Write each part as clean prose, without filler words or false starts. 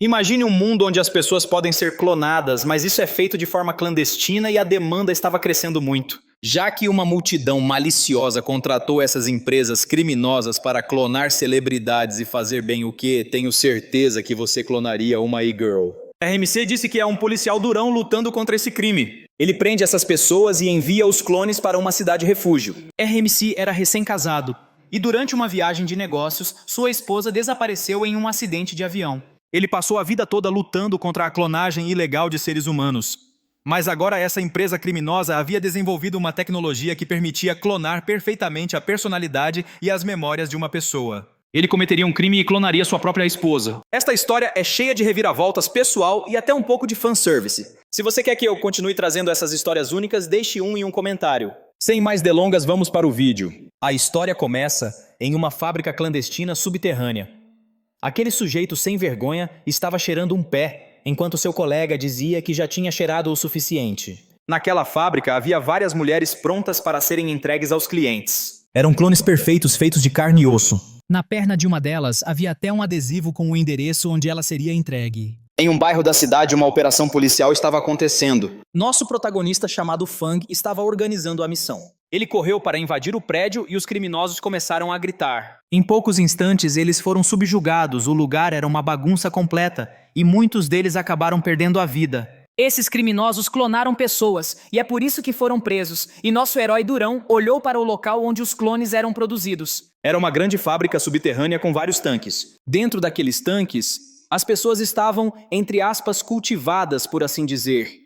Imagine um mundo onde as pessoas podem ser clonadas, mas isso é feito de forma clandestina e a demanda estava crescendo muito. Já que uma multidão maliciosa contratou essas empresas criminosas para clonar celebridades e fazer bem o que, tenho certeza que você clonaria uma e-girl. RMC disse que é um policial durão lutando contra esse crime. Ele prende essas pessoas e envia os clones para uma cidade refúgio. RMC era recém-casado e durante uma viagem de negócios, sua esposa desapareceu em um acidente de avião. Ele passou a vida toda lutando contra a clonagem ilegal de seres humanos. Mas agora essa empresa criminosa havia desenvolvido uma tecnologia que permitia clonar perfeitamente a personalidade e as memórias de uma pessoa. Ele cometeria um crime e clonaria sua própria esposa. Esta história é cheia de reviravoltas pessoal e até um pouco de fanservice. Se você quer que eu continue trazendo essas histórias únicas, deixe em um comentário. Sem mais delongas, vamos para o vídeo. A história começa em uma fábrica clandestina subterrânea. Aquele sujeito sem vergonha estava cheirando um pé, enquanto seu colega dizia que já tinha cheirado o suficiente. Naquela fábrica havia várias mulheres prontas para serem entregues aos clientes. Eram clones perfeitos feitos de carne e osso. Na perna de uma delas havia até um adesivo com o endereço onde ela seria entregue. Em um bairro da cidade, uma operação policial estava acontecendo. Nosso protagonista, chamado Fang, estava organizando a missão. Ele correu para invadir o prédio e os criminosos começaram a gritar. Em poucos instantes, eles foram subjugados, o lugar era uma bagunça completa e muitos deles acabaram perdendo a vida. Esses criminosos clonaram pessoas e é por isso que foram presos. E nosso herói Durão olhou para o local onde os clones eram produzidos. Era uma grande fábrica subterrânea com vários tanques. Dentro daqueles tanques, as pessoas estavam, entre aspas, cultivadas, por assim dizer.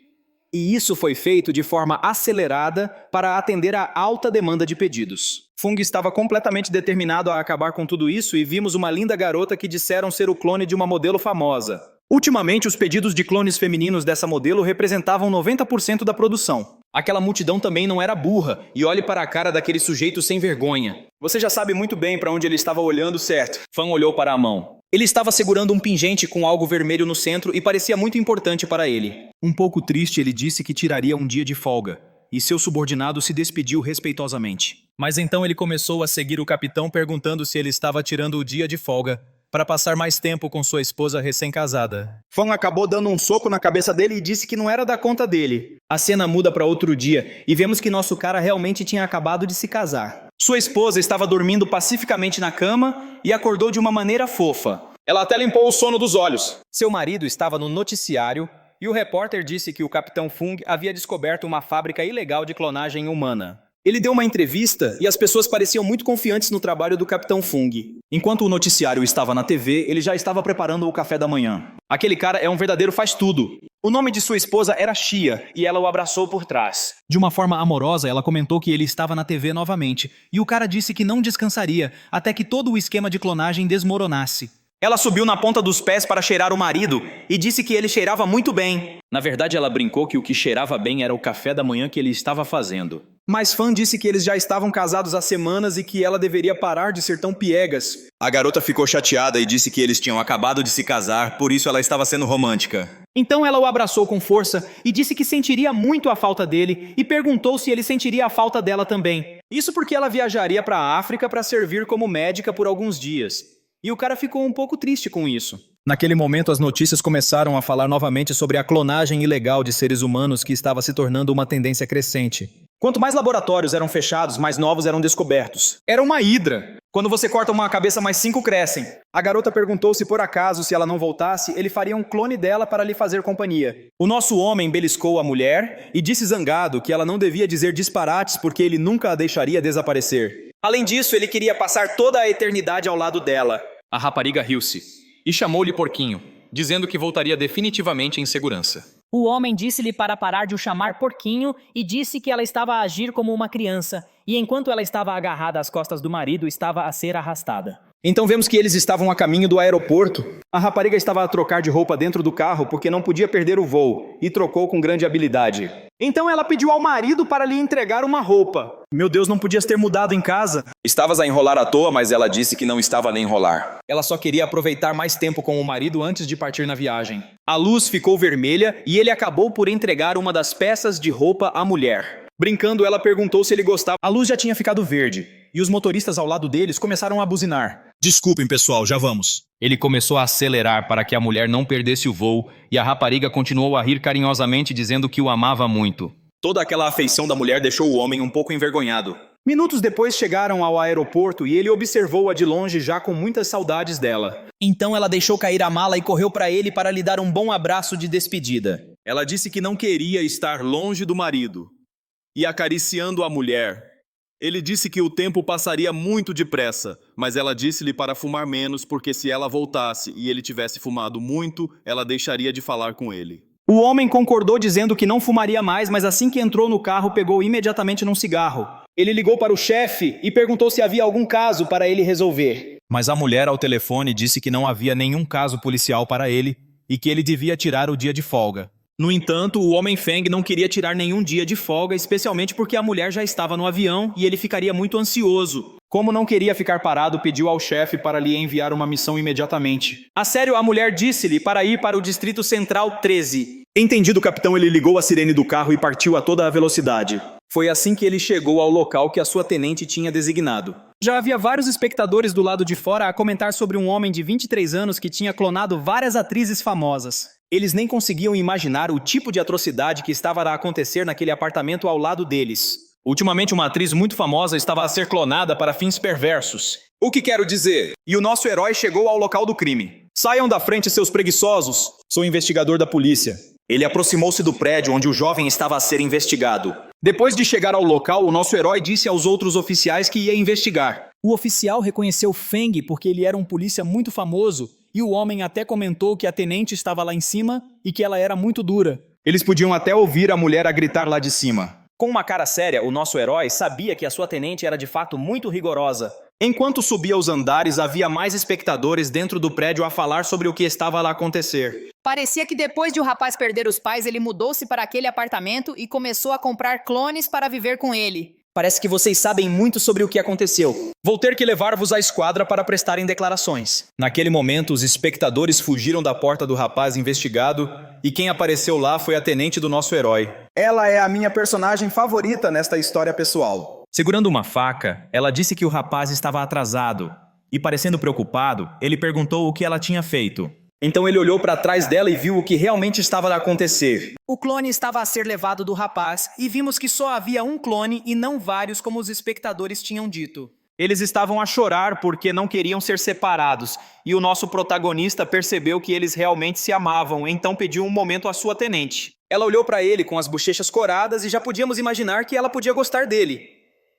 E isso foi feito de forma acelerada para atender à alta demanda de pedidos. Fung estava completamente determinado a acabar com tudo isso e vimos uma linda garota que disseram ser o clone de uma modelo famosa. Ultimamente, os pedidos de clones femininos dessa modelo representavam 90% da produção. Aquela multidão também não era burra, e olhe para a cara daquele sujeito sem vergonha. Você já sabe muito bem para onde ele estava olhando, certo? Fan olhou para a mão. Ele estava segurando um pingente com algo vermelho no centro e parecia muito importante para ele. Um pouco triste, ele disse que tiraria um dia de folga, e seu subordinado se despediu respeitosamente. Mas então ele começou a seguir o capitão perguntando se ele estava tirando o dia de folga para passar mais tempo com sua esposa recém-casada. Fan acabou dando um soco na cabeça dele e disse que não era da conta dele. A cena muda para outro dia e vemos que nosso cara realmente tinha acabado de se casar. Sua esposa estava dormindo pacificamente na cama e acordou de uma maneira fofa. Ela até limpou o sono dos olhos. Seu marido estava no noticiário e o repórter disse que o Capitão Fung havia descoberto uma fábrica ilegal de clonagem humana. Ele deu uma entrevista e as pessoas pareciam muito confiantes no trabalho do Capitão Fung. Enquanto o noticiário estava na TV, ele já estava preparando o café da manhã. Aquele cara é um verdadeiro faz-tudo. O nome de sua esposa era Xia e ela o abraçou por trás. De uma forma amorosa, ela comentou que ele estava na TV novamente e o cara disse que não descansaria até que todo o esquema de clonagem desmoronasse. Ela subiu na ponta dos pés para cheirar o marido e disse que ele cheirava muito bem. Na verdade, ela brincou que o que cheirava bem era o café da manhã que ele estava fazendo. Mas Fan disse que eles já estavam casados há semanas e que ela deveria parar de ser tão piegas. A garota ficou chateada e disse que eles tinham acabado de se casar, por isso ela estava sendo romântica. Então ela o abraçou com força e disse que sentiria muito a falta dele e perguntou se ele sentiria a falta dela também. Isso porque ela viajaria para a África para servir como médica por alguns dias. E o cara ficou um pouco triste com isso. Naquele momento, as notícias começaram a falar novamente sobre a clonagem ilegal de seres humanos que estava se tornando uma tendência crescente. Quanto mais laboratórios eram fechados, mais novos eram descobertos. Era uma hidra. Quando você corta uma cabeça, mais 5 crescem. A garota perguntou se por acaso, se ela não voltasse, ele faria um clone dela para lhe fazer companhia. O nosso homem beliscou a mulher e disse zangado que ela não devia dizer disparates porque ele nunca a deixaria desaparecer. Além disso, ele queria passar toda a eternidade ao lado dela. A rapariga riu-se e chamou-lhe porquinho, dizendo que voltaria definitivamente em segurança. O homem disse-lhe para parar de o chamar porquinho e disse que ela estava a agir como uma criança, e enquanto ela estava agarrada às costas do marido, estava a ser arrastada. Então vemos que eles estavam a caminho do aeroporto. A rapariga estava a trocar de roupa dentro do carro porque não podia perder o voo, e trocou com grande habilidade. Então ela pediu ao marido para lhe entregar uma roupa. Meu Deus, não podias ter mudado em casa. Estavas a enrolar à toa, mas ela disse que não estava a nem enrolar. Ela só queria aproveitar mais tempo com o marido antes de partir na viagem. A luz ficou vermelha e ele acabou por entregar uma das peças de roupa à mulher. Brincando, ela perguntou se ele gostava. A luz já tinha ficado verde. e os motoristas ao lado deles começaram a buzinar. Desculpem, pessoal, já vamos. Ele começou a acelerar para que a mulher não perdesse o voo e a rapariga continuou a rir carinhosamente dizendo que o amava muito. Toda aquela afeição da mulher deixou o homem um pouco envergonhado. Minutos depois chegaram ao aeroporto e ele observou-a de longe já com muitas saudades dela. Então ela deixou cair a mala e correu para ele para lhe dar um bom abraço de despedida. Ela disse que não queria estar longe do marido. E acariciando a mulher, ele disse que o tempo passaria muito depressa, mas ela disse-lhe para fumar menos porque se ela voltasse e ele tivesse fumado muito, ela deixaria de falar com ele. O homem concordou dizendo que não fumaria mais, mas assim que entrou no carro, pegou imediatamente num cigarro. Ele ligou para o chefe e perguntou se havia algum caso para ele resolver. Mas a mulher ao telefone disse que não havia nenhum caso policial para ele e que ele devia tirar o dia de folga. No entanto, o homem Feng não queria tirar nenhum dia de folga, especialmente porque a mulher já estava no avião e ele ficaria muito ansioso. Como não queria ficar parado, pediu ao chefe para lhe enviar uma missão imediatamente. A sério, a mulher disse-lhe para ir para o Distrito Central 13. Entendido, capitão, ele ligou a sirene do carro e partiu a toda a velocidade. Foi assim que ele chegou ao local que a sua tenente tinha designado. Já havia vários espectadores do lado de fora a comentar sobre um homem de 23 anos que tinha clonado várias atrizes famosas. Eles nem conseguiam imaginar o tipo de atrocidade que estava a acontecer naquele apartamento ao lado deles. Ultimamente, uma atriz muito famosa estava a ser clonada para fins perversos. O que quero dizer? E o nosso herói chegou ao local do crime. Saiam da frente, seus preguiçosos! Sou investigador da polícia. Ele aproximou-se do prédio onde o jovem estava a ser investigado. Depois de chegar ao local, o nosso herói disse aos outros oficiais que ia investigar. O oficial reconheceu Feng porque ele era um polícia muito famoso e o homem até comentou que a tenente estava lá em cima e que ela era muito dura. Eles podiam até ouvir a mulher a gritar lá de cima. Com uma cara séria, o nosso herói sabia que a sua tenente era de fato muito rigorosa. Enquanto subia os andares, havia mais espectadores dentro do prédio a falar sobre o que estava lá a acontecer. Parecia que depois de o rapaz perder os pais, ele mudou-se para aquele apartamento e começou a comprar clones para viver com ele. Parece que vocês sabem muito sobre o que aconteceu. Vou ter que levar-vos à esquadra para prestarem declarações. Naquele momento, os espectadores fugiram da porta do rapaz investigado e quem apareceu lá foi a tenente do nosso herói. Ela é a minha personagem favorita nesta história pessoal. Segurando uma faca, ela disse que o rapaz estava atrasado e, parecendo preocupado, ele perguntou o que ela tinha feito. Então ele olhou para trás dela e viu o que realmente estava a acontecer. O clone estava a ser levado do rapaz e vimos que só havia um clone e não vários como os espectadores tinham dito. Eles estavam a chorar porque não queriam ser separados e o nosso protagonista percebeu que eles realmente se amavam, então pediu um momento à sua tenente. Ela olhou para ele com as bochechas coradas e já podíamos imaginar que ela podia gostar dele.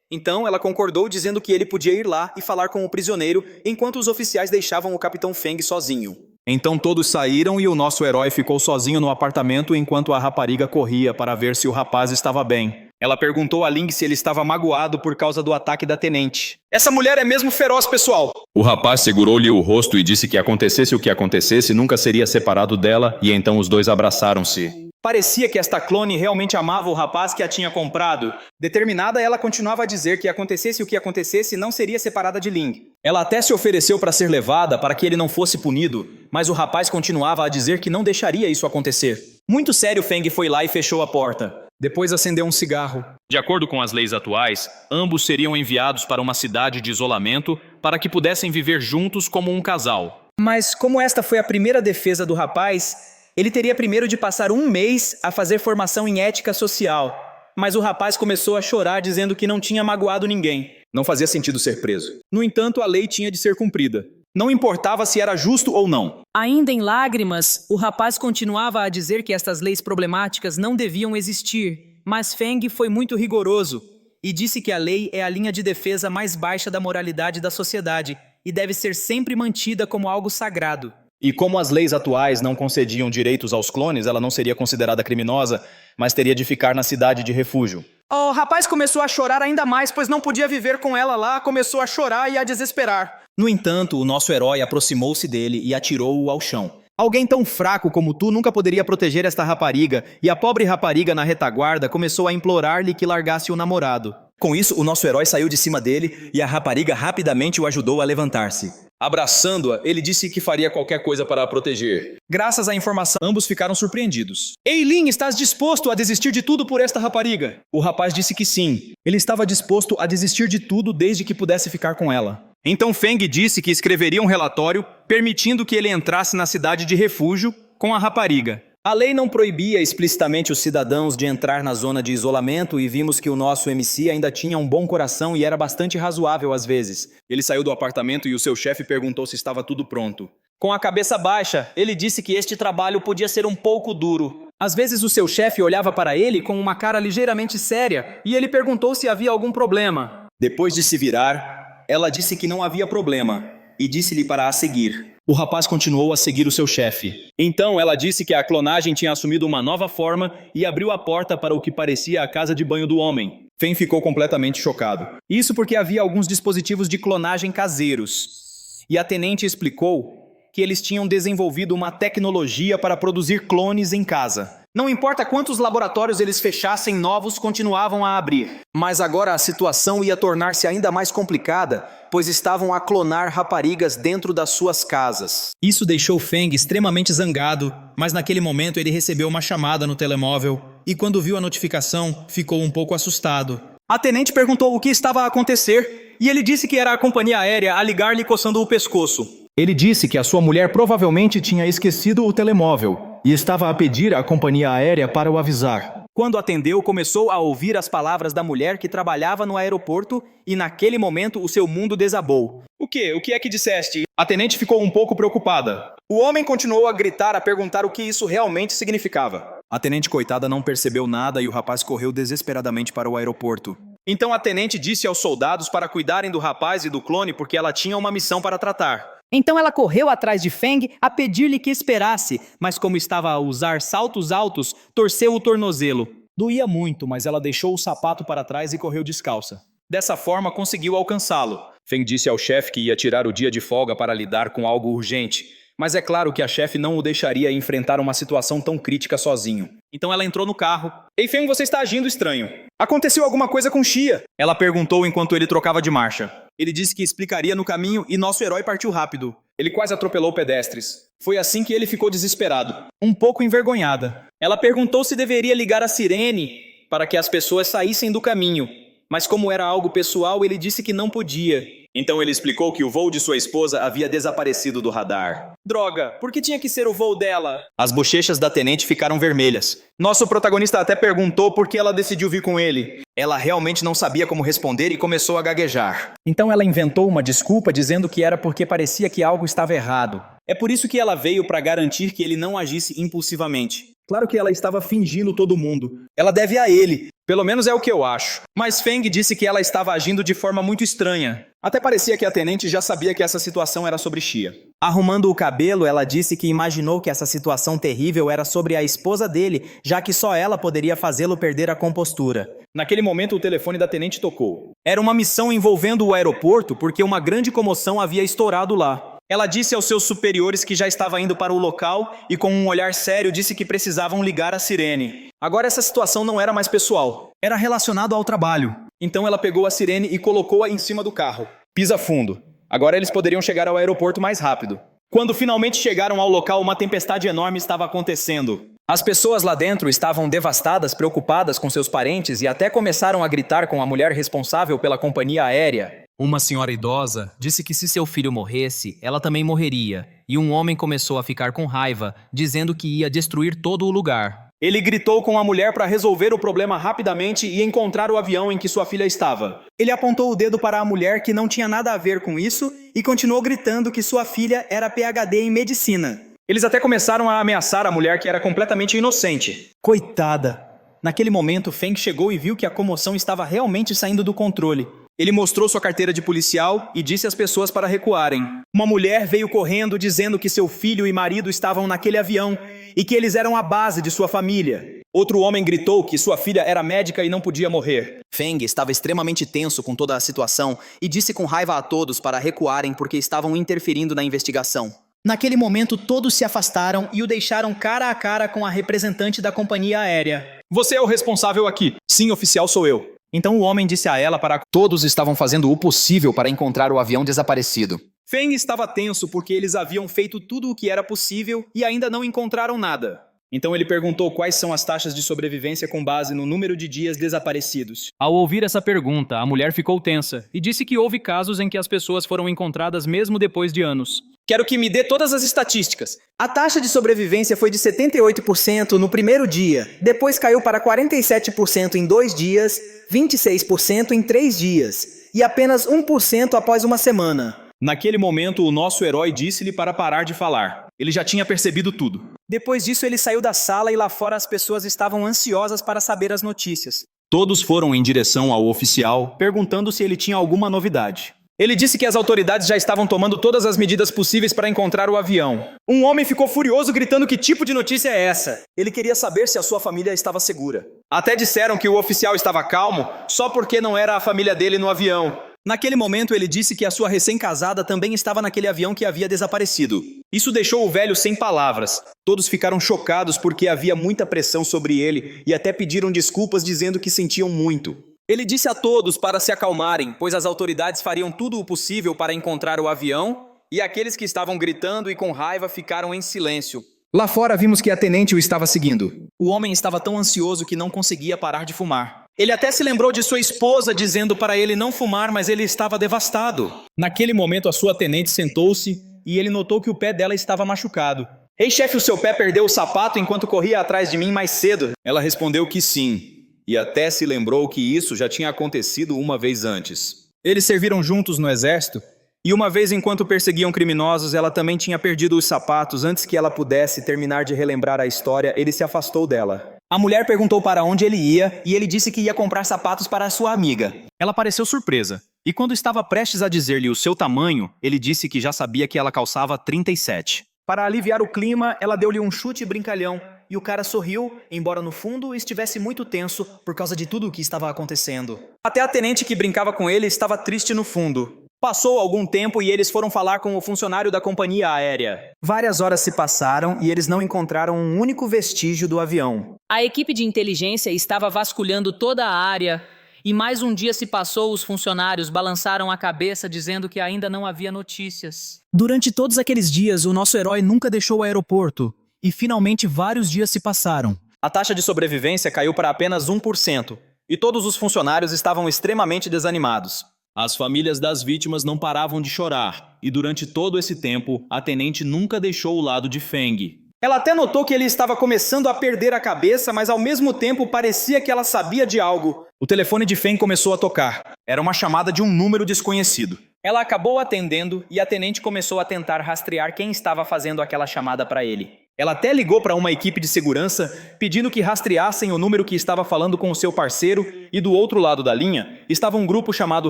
Então ela concordou dizendo que ele podia ir lá e falar com o prisioneiro enquanto os oficiais deixavam o capitão Feng sozinho. Então todos saíram e o nosso herói ficou sozinho no apartamento enquanto a rapariga corria para ver se o rapaz estava bem. Ela perguntou a Ling se ele estava magoado por causa do ataque da tenente. Essa mulher é mesmo feroz, pessoal! O rapaz segurou-lhe o rosto e disse que acontecesse o que acontecesse, nunca seria separado dela, e então os dois abraçaram-se. Parecia que esta clone realmente amava o rapaz que a tinha comprado. Determinada, ela continuava a dizer que acontecesse o que acontecesse, não seria separada de Ling. Ela até se ofereceu para ser levada para que ele não fosse punido, mas o rapaz continuava a dizer que não deixaria isso acontecer. Muito sério, Feng foi lá e fechou a porta. Depois acendeu um cigarro. De acordo com as leis atuais, ambos seriam enviados para uma cidade de isolamento para que pudessem viver juntos como um casal. Mas como esta foi a primeira defesa do rapaz, ele teria primeiro de passar um mês a fazer formação em ética social. Mas o rapaz começou a chorar dizendo que não tinha magoado ninguém. Não fazia sentido ser preso. No entanto, a lei tinha de ser cumprida. Não importava se era justo ou não. Ainda em lágrimas, o rapaz continuava a dizer que estas leis problemáticas não deviam existir, mas Feng foi muito rigoroso e disse que a lei é a linha de defesa mais baixa da moralidade da sociedade e deve ser sempre mantida como algo sagrado. E como as leis atuais não concediam direitos aos clones, ela não seria considerada criminosa, mas teria de ficar na cidade de refúgio. O rapaz começou a chorar ainda mais, pois não podia viver com ela lá, começou a chorar e a desesperar. No entanto, o nosso herói aproximou-se dele e atirou-o ao chão. Alguém tão fraco como tu nunca poderia proteger esta rapariga, e a pobre rapariga na retaguarda começou a implorar-lhe que largasse o namorado. Com isso, o nosso herói saiu de cima dele e a rapariga rapidamente o ajudou a levantar-se. Abraçando-a, ele disse que faria qualquer coisa para a proteger. Graças à informação, ambos ficaram surpreendidos. Ei, Lin, estás disposto a desistir de tudo por esta rapariga? O rapaz disse que sim. Ele estava disposto a desistir de tudo desde que pudesse ficar com ela. Então Feng disse que escreveria um relatório permitindo que ele entrasse na cidade de refúgio com a rapariga. A lei não proibia explicitamente os cidadãos de entrar na zona de isolamento e vimos que o nosso MC ainda tinha um bom coração e era bastante razoável às vezes. Ele saiu do apartamento e o seu chefe perguntou se estava tudo pronto. Com a cabeça baixa, ele disse que este trabalho podia ser um pouco duro. Às vezes o seu chefe olhava para ele com uma cara ligeiramente séria e ele perguntou se havia algum problema. Depois de se virar, ela disse que não havia problema e disse-lhe para a seguir. O rapaz continuou a seguir o seu chefe. Então ela disse que a clonagem tinha assumido uma nova forma e abriu a porta para o que parecia a casa de banho do homem. Fen ficou completamente chocado. Isso porque havia alguns dispositivos de clonagem caseiros. E a tenente explicou que eles tinham desenvolvido uma tecnologia para produzir clones em casa. Não importa quantos laboratórios eles fechassem, novos continuavam a abrir. Mas agora a situação ia tornar-se ainda mais complicada, pois estavam a clonar raparigas dentro das suas casas. Isso deixou Feng extremamente zangado, mas naquele momento ele recebeu uma chamada no telemóvel e quando viu a notificação, ficou um pouco assustado. A tenente perguntou o que estava a acontecer e ele disse que era a companhia aérea a ligar-lhe coçando o pescoço. Ele disse que a sua mulher provavelmente tinha esquecido o telemóvel e estava a pedir à companhia aérea para o avisar. Quando atendeu, começou a ouvir as palavras da mulher que trabalhava no aeroporto e naquele momento o seu mundo desabou. O que? O que é que disseste? A tenente ficou um pouco preocupada. O homem continuou a gritar, a perguntar o que isso realmente significava. A tenente coitada não percebeu nada e o rapaz correu desesperadamente para o aeroporto. Então a tenente disse aos soldados para cuidarem do rapaz e do clone porque ela tinha uma missão para tratar. Então ela correu atrás de Feng a pedir-lhe que esperasse, mas como estava a usar saltos altos, torceu o tornozelo. Doía muito, mas ela deixou o sapato para trás e correu descalça. Dessa forma, conseguiu alcançá-lo. Feng disse ao chefe que ia tirar o dia de folga para lidar com algo urgente. Mas é claro que a chefe não o deixaria enfrentar uma situação tão crítica sozinho. Então ela entrou no carro. Ei, Feng, você está agindo estranho. Aconteceu alguma coisa com Xia? Ela perguntou enquanto ele trocava de marcha. Ele disse que explicaria no caminho e nosso herói partiu rápido. Ele quase atropelou pedestres. Foi assim que ele ficou desesperado. Um pouco envergonhada. Ela perguntou se deveria ligar a sirene para que as pessoas saíssem do caminho. Mas como era algo pessoal, ele disse que não podia. Então ele explicou que o voo de sua esposa havia desaparecido do radar. Droga, por que tinha que ser o voo dela? As bochechas da tenente ficaram vermelhas. Nosso protagonista até perguntou por que ela decidiu vir com ele. Ela realmente não sabia como responder e começou a gaguejar. Então ela inventou uma desculpa dizendo que era porque parecia que algo estava errado. É por isso que ela veio para garantir que ele não agisse impulsivamente. Claro que ela estava fingindo todo mundo. Ela deve a ele. Pelo menos é o que eu acho. Mas Feng disse que ela estava agindo de forma muito estranha. Até parecia que a tenente já sabia que essa situação era sobre Xia. Arrumando o cabelo, ela disse que imaginou que essa situação terrível era sobre a esposa dele, já que só ela poderia fazê-lo perder a compostura. Naquele momento, o telefone da tenente tocou. Era uma missão envolvendo o aeroporto porque uma grande comoção havia estourado lá. Ela disse aos seus superiores que já estava indo para o local e com um olhar sério disse que precisavam ligar a sirene. Agora essa situação não era mais pessoal. Era relacionado ao trabalho. Então ela pegou a sirene e colocou-a em cima do carro. Pisa fundo. Agora eles poderiam chegar ao aeroporto mais rápido. Quando finalmente chegaram ao local, uma tempestade enorme estava acontecendo. As pessoas lá dentro estavam devastadas, preocupadas com seus parentes e até começaram a gritar com a mulher responsável pela companhia aérea. Uma senhora idosa disse que se seu filho morresse, ela também morreria. E um homem começou a ficar com raiva, dizendo que ia destruir todo o lugar. Ele gritou com a mulher para resolver o problema rapidamente e encontrar o avião em que sua filha estava. Ele apontou o dedo para a mulher que não tinha nada a ver com isso e continuou gritando que sua filha era PhD em medicina. Eles até começaram a ameaçar a mulher que era completamente inocente. Coitada! Naquele momento, Feng chegou e viu que a comoção estava realmente saindo do controle. Ele mostrou sua carteira de policial e disse às pessoas para recuarem. Uma mulher veio correndo dizendo que seu filho e marido estavam naquele avião e que eles eram a base de sua família. Outro homem gritou que sua filha era médica e não podia morrer. Feng estava extremamente tenso com toda a situação e disse com raiva a todos para recuarem porque estavam interferindo na investigação. Naquele momento, todos se afastaram e o deixaram cara a cara com a representante da companhia aérea. Você é o responsável aqui. Sim, oficial, sou eu. Então o homem disse a ela para... Todos estavam fazendo o possível para encontrar o avião desaparecido. Feng estava tenso porque eles haviam feito tudo o que era possível e ainda não encontraram nada. Então ele perguntou quais são as taxas de sobrevivência com base no número de dias desaparecidos. Ao ouvir essa pergunta, a mulher ficou tensa e disse que houve casos em que as pessoas foram encontradas mesmo depois de anos. Quero que me dê todas as estatísticas. A taxa de sobrevivência foi de 78% no primeiro dia, depois caiu para 47% em 2 dias, 26% em 3 dias e apenas 1% após uma semana. Naquele momento, o nosso herói disse-lhe para parar de falar. Ele já tinha percebido tudo. Depois disso, ele saiu da sala e lá fora as pessoas estavam ansiosas para saber as notícias. Todos foram em direção ao oficial, Perguntando se ele tinha alguma novidade. Ele disse que as autoridades já estavam tomando todas as medidas possíveis para encontrar o avião. Um homem ficou furioso gritando que tipo de notícia é essa. Ele queria saber se a sua família estava segura. Até disseram que o oficial estava calmo só porque não era a família dele no avião. Naquele momento, ele disse que a sua recém-casada também estava naquele avião que havia desaparecido. Isso deixou o velho sem palavras. Todos ficaram chocados porque havia muita pressão sobre ele e até pediram desculpas dizendo que sentiam muito. Ele disse a todos para se acalmarem, pois as autoridades fariam tudo o possível para encontrar o avião e aqueles que estavam gritando e com raiva ficaram em silêncio. Lá fora vimos que a tenente o estava seguindo. O homem estava tão ansioso que não conseguia parar de fumar. Ele até se lembrou de sua esposa dizendo para ele não fumar, mas ele estava devastado. Naquele momento, a sua tenente sentou-se e ele notou que o pé dela estava machucado. Ei, chefe, o seu pé perdeu o sapato enquanto corria atrás de mim mais cedo? Ela respondeu que sim, e até se lembrou que isso já tinha acontecido uma vez antes. Eles serviram juntos no exército, e uma vez enquanto perseguiam criminosos, ela também tinha perdido os sapatos. Antes que ela pudesse terminar de relembrar a história, ele se afastou dela. A mulher perguntou para onde ele ia, e ele disse que ia comprar sapatos para a sua amiga. Ela pareceu surpresa, e quando estava prestes a dizer-lhe o seu tamanho, ele disse que já sabia que ela calçava 37. Para aliviar o clima, ela deu-lhe um chute brincalhão, e o cara sorriu, embora no fundo estivesse muito tenso por causa de tudo o que estava acontecendo. Até a tenente que brincava com ele estava triste no fundo. Passou algum tempo e eles foram falar com o funcionário da companhia aérea. Várias horas se passaram e eles não encontraram um único vestígio do avião. A equipe de inteligência estava vasculhando toda a área e mais um dia se passou, os funcionários balançaram a cabeça dizendo que ainda não havia notícias. Durante todos aqueles dias, o nosso herói nunca deixou o aeroporto. E finalmente vários dias se passaram. A taxa de sobrevivência caiu para apenas 1%, e todos os funcionários estavam extremamente desanimados. As famílias das vítimas não paravam de chorar, e durante todo esse tempo, a tenente nunca deixou o lado de Feng. Ela até notou que ele estava começando a perder a cabeça, mas ao mesmo tempo parecia que ela sabia de algo. O telefone de Feng começou a tocar. Era uma chamada de um número desconhecido. Ela acabou atendendo e a tenente começou a tentar rastrear quem estava fazendo aquela chamada para ele. Ela até ligou para uma equipe de segurança, pedindo que rastreassem o número que estava falando com o seu parceiro, e do outro lado da linha estava um grupo chamado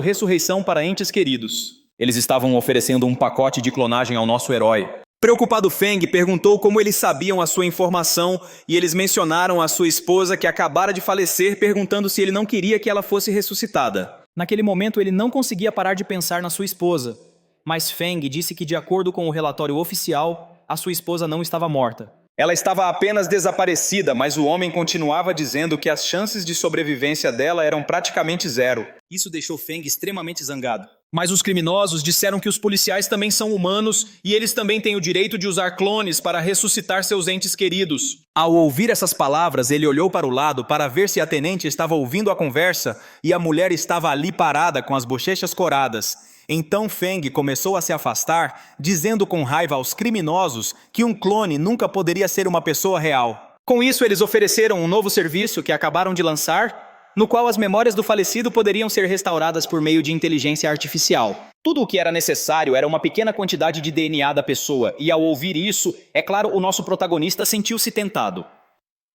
Ressurreição para Entes Queridos. Eles estavam oferecendo um pacote de clonagem ao nosso herói. Preocupado, Feng perguntou como eles sabiam a sua informação, e eles mencionaram a sua esposa que acabara de falecer, perguntando se ele não queria que ela fosse ressuscitada. Naquele momento, ele não conseguia parar de pensar na sua esposa, mas Feng disse que, de acordo com o relatório oficial, a sua esposa não estava morta. Ela estava apenas desaparecida, mas o homem continuava dizendo que as chances de sobrevivência dela eram praticamente zero. Isso deixou Feng extremamente zangado. Mas os criminosos disseram que os policiais também são humanos e eles também têm o direito de usar clones para ressuscitar seus entes queridos. Ao ouvir essas palavras, ele olhou para o lado para ver se a tenente estava ouvindo a conversa e a mulher estava ali parada com as bochechas coradas. Então Feng começou a se afastar, dizendo com raiva aos criminosos que um clone nunca poderia ser uma pessoa real. Com isso, eles ofereceram um novo serviço que acabaram de lançar, no qual as memórias do falecido poderiam ser restauradas por meio de inteligência artificial. Tudo o que era necessário era uma pequena quantidade de DNA da pessoa, e ao ouvir isso, é claro, o nosso protagonista sentiu-se tentado.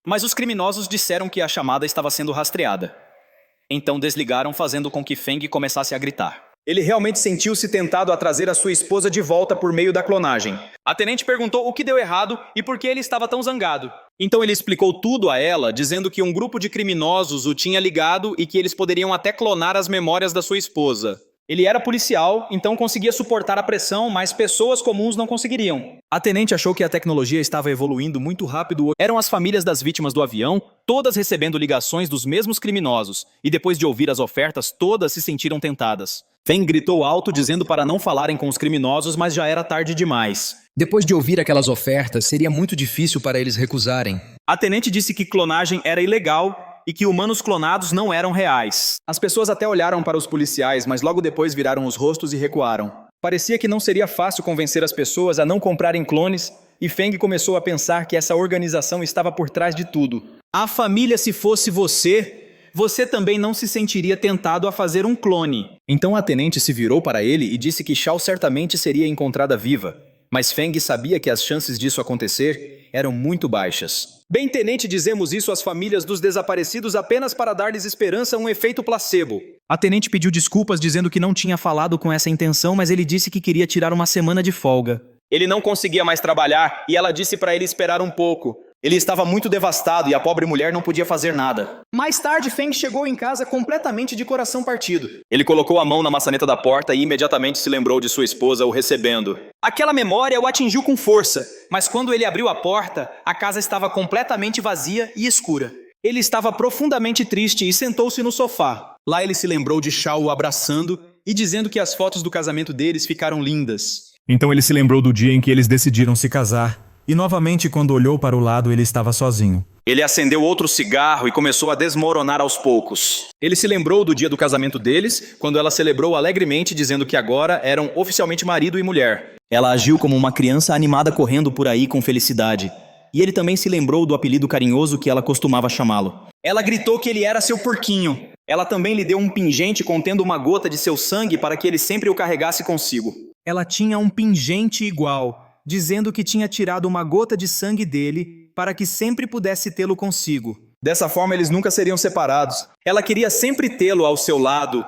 Mas os criminosos disseram que a chamada estava sendo rastreada. Então desligaram, fazendo com que Feng começasse a gritar. Ele realmente sentiu-se tentado a trazer a sua esposa de volta por meio da clonagem. A tenente perguntou o que deu errado e por que ele estava tão zangado. Então ele explicou tudo a ela, dizendo que um grupo de criminosos o tinha ligado e que eles poderiam até clonar as memórias da sua esposa. Ele era policial, então conseguia suportar a pressão, mas pessoas comuns não conseguiriam. A tenente achou que a tecnologia estava evoluindo muito rápido. Eram as famílias das vítimas do avião, todas recebendo ligações dos mesmos criminosos, e depois de ouvir as ofertas, todas se sentiram tentadas. Feng gritou alto dizendo para não falarem com os criminosos, mas já era tarde demais. Depois de ouvir aquelas ofertas, seria muito difícil para eles recusarem. A tenente disse que clonagem era ilegal e que humanos clonados não eram reais. As pessoas até olharam para os policiais, mas logo depois viraram os rostos e recuaram. Parecia que não seria fácil convencer as pessoas a não comprarem clones, e Feng começou a pensar que essa organização estava por trás de tudo. A família, se fosse você também não se sentiria tentado a fazer um clone. Então a tenente se virou para ele e disse que Shao certamente seria encontrada viva. Mas Feng sabia que as chances disso acontecer eram muito baixas. Bem, tenente, dizemos isso às famílias dos desaparecidos apenas para dar-lhes esperança, um efeito placebo. A tenente pediu desculpas dizendo que não tinha falado com essa intenção, mas ele disse que queria tirar uma semana de folga. Ele não conseguia mais trabalhar e ela disse para ele esperar um pouco. Ele estava muito devastado e a pobre mulher não podia fazer nada. Mais tarde, Feng chegou em casa completamente de coração partido. Ele colocou a mão na maçaneta da porta e imediatamente se lembrou de sua esposa o recebendo. Aquela memória o atingiu com força, mas quando ele abriu a porta, a casa estava completamente vazia e escura. Ele estava profundamente triste e sentou-se no sofá. Lá ele se lembrou de Shao o abraçando e dizendo que as fotos do casamento deles ficaram lindas. Então ele se lembrou do dia em que eles decidiram se casar. E novamente, quando olhou para o lado, ele estava sozinho. Ele acendeu outro cigarro e começou a desmoronar aos poucos. Ele se lembrou do dia do casamento deles, quando ela celebrou alegremente, dizendo que agora eram oficialmente marido e mulher. Ela agiu como uma criança animada correndo por aí com felicidade. E ele também se lembrou do apelido carinhoso que ela costumava chamá-lo. Ela gritou que ele era seu porquinho. Ela também lhe deu um pingente contendo uma gota de seu sangue para que ele sempre o carregasse consigo. Ela tinha um pingente igual, dizendo que tinha tirado uma gota de sangue dele para que sempre pudesse tê-lo consigo. Dessa forma, eles nunca seriam separados. Ela queria sempre tê-lo ao seu lado.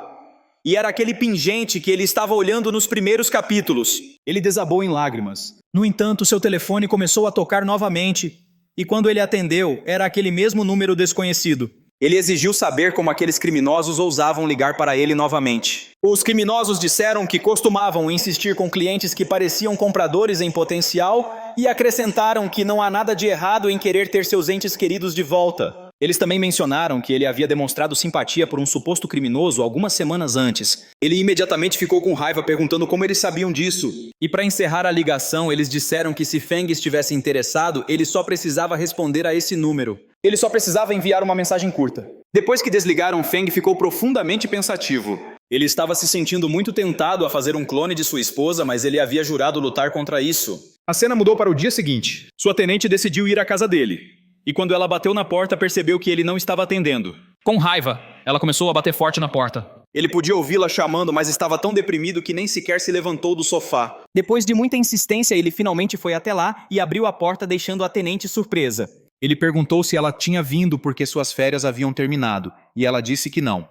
E era aquele pingente que ele estava olhando nos primeiros capítulos. Ele desabou em lágrimas. No entanto, seu telefone começou a tocar novamente, e quando ele atendeu, era aquele mesmo número desconhecido. Ele exigiu saber como aqueles criminosos ousavam ligar para ele novamente. Os criminosos disseram que costumavam insistir com clientes que pareciam compradores em potencial e acrescentaram que não há nada de errado em querer ter seus entes queridos de volta. Eles também mencionaram que ele havia demonstrado simpatia por um suposto criminoso algumas semanas antes. Ele imediatamente ficou com raiva perguntando como eles sabiam disso. E para encerrar a ligação, eles disseram que se Feng estivesse interessado, ele só precisava responder a esse número. Ele só precisava enviar uma mensagem curta. Depois que desligaram, Feng ficou profundamente pensativo. Ele estava se sentindo muito tentado a fazer um clone de sua esposa, mas ele havia jurado lutar contra isso. A cena mudou para o dia seguinte. Sua tenente decidiu ir à casa dele. E quando ela bateu na porta, percebeu que ele não estava atendendo. Com raiva, ela começou a bater forte na porta. Ele podia ouvi-la chamando, mas estava tão deprimido que nem sequer se levantou do sofá. Depois de muita insistência, ele finalmente foi até lá e abriu a porta, deixando a tenente surpresa. Ele perguntou se ela tinha vindo porque suas férias haviam terminado, e ela disse que não.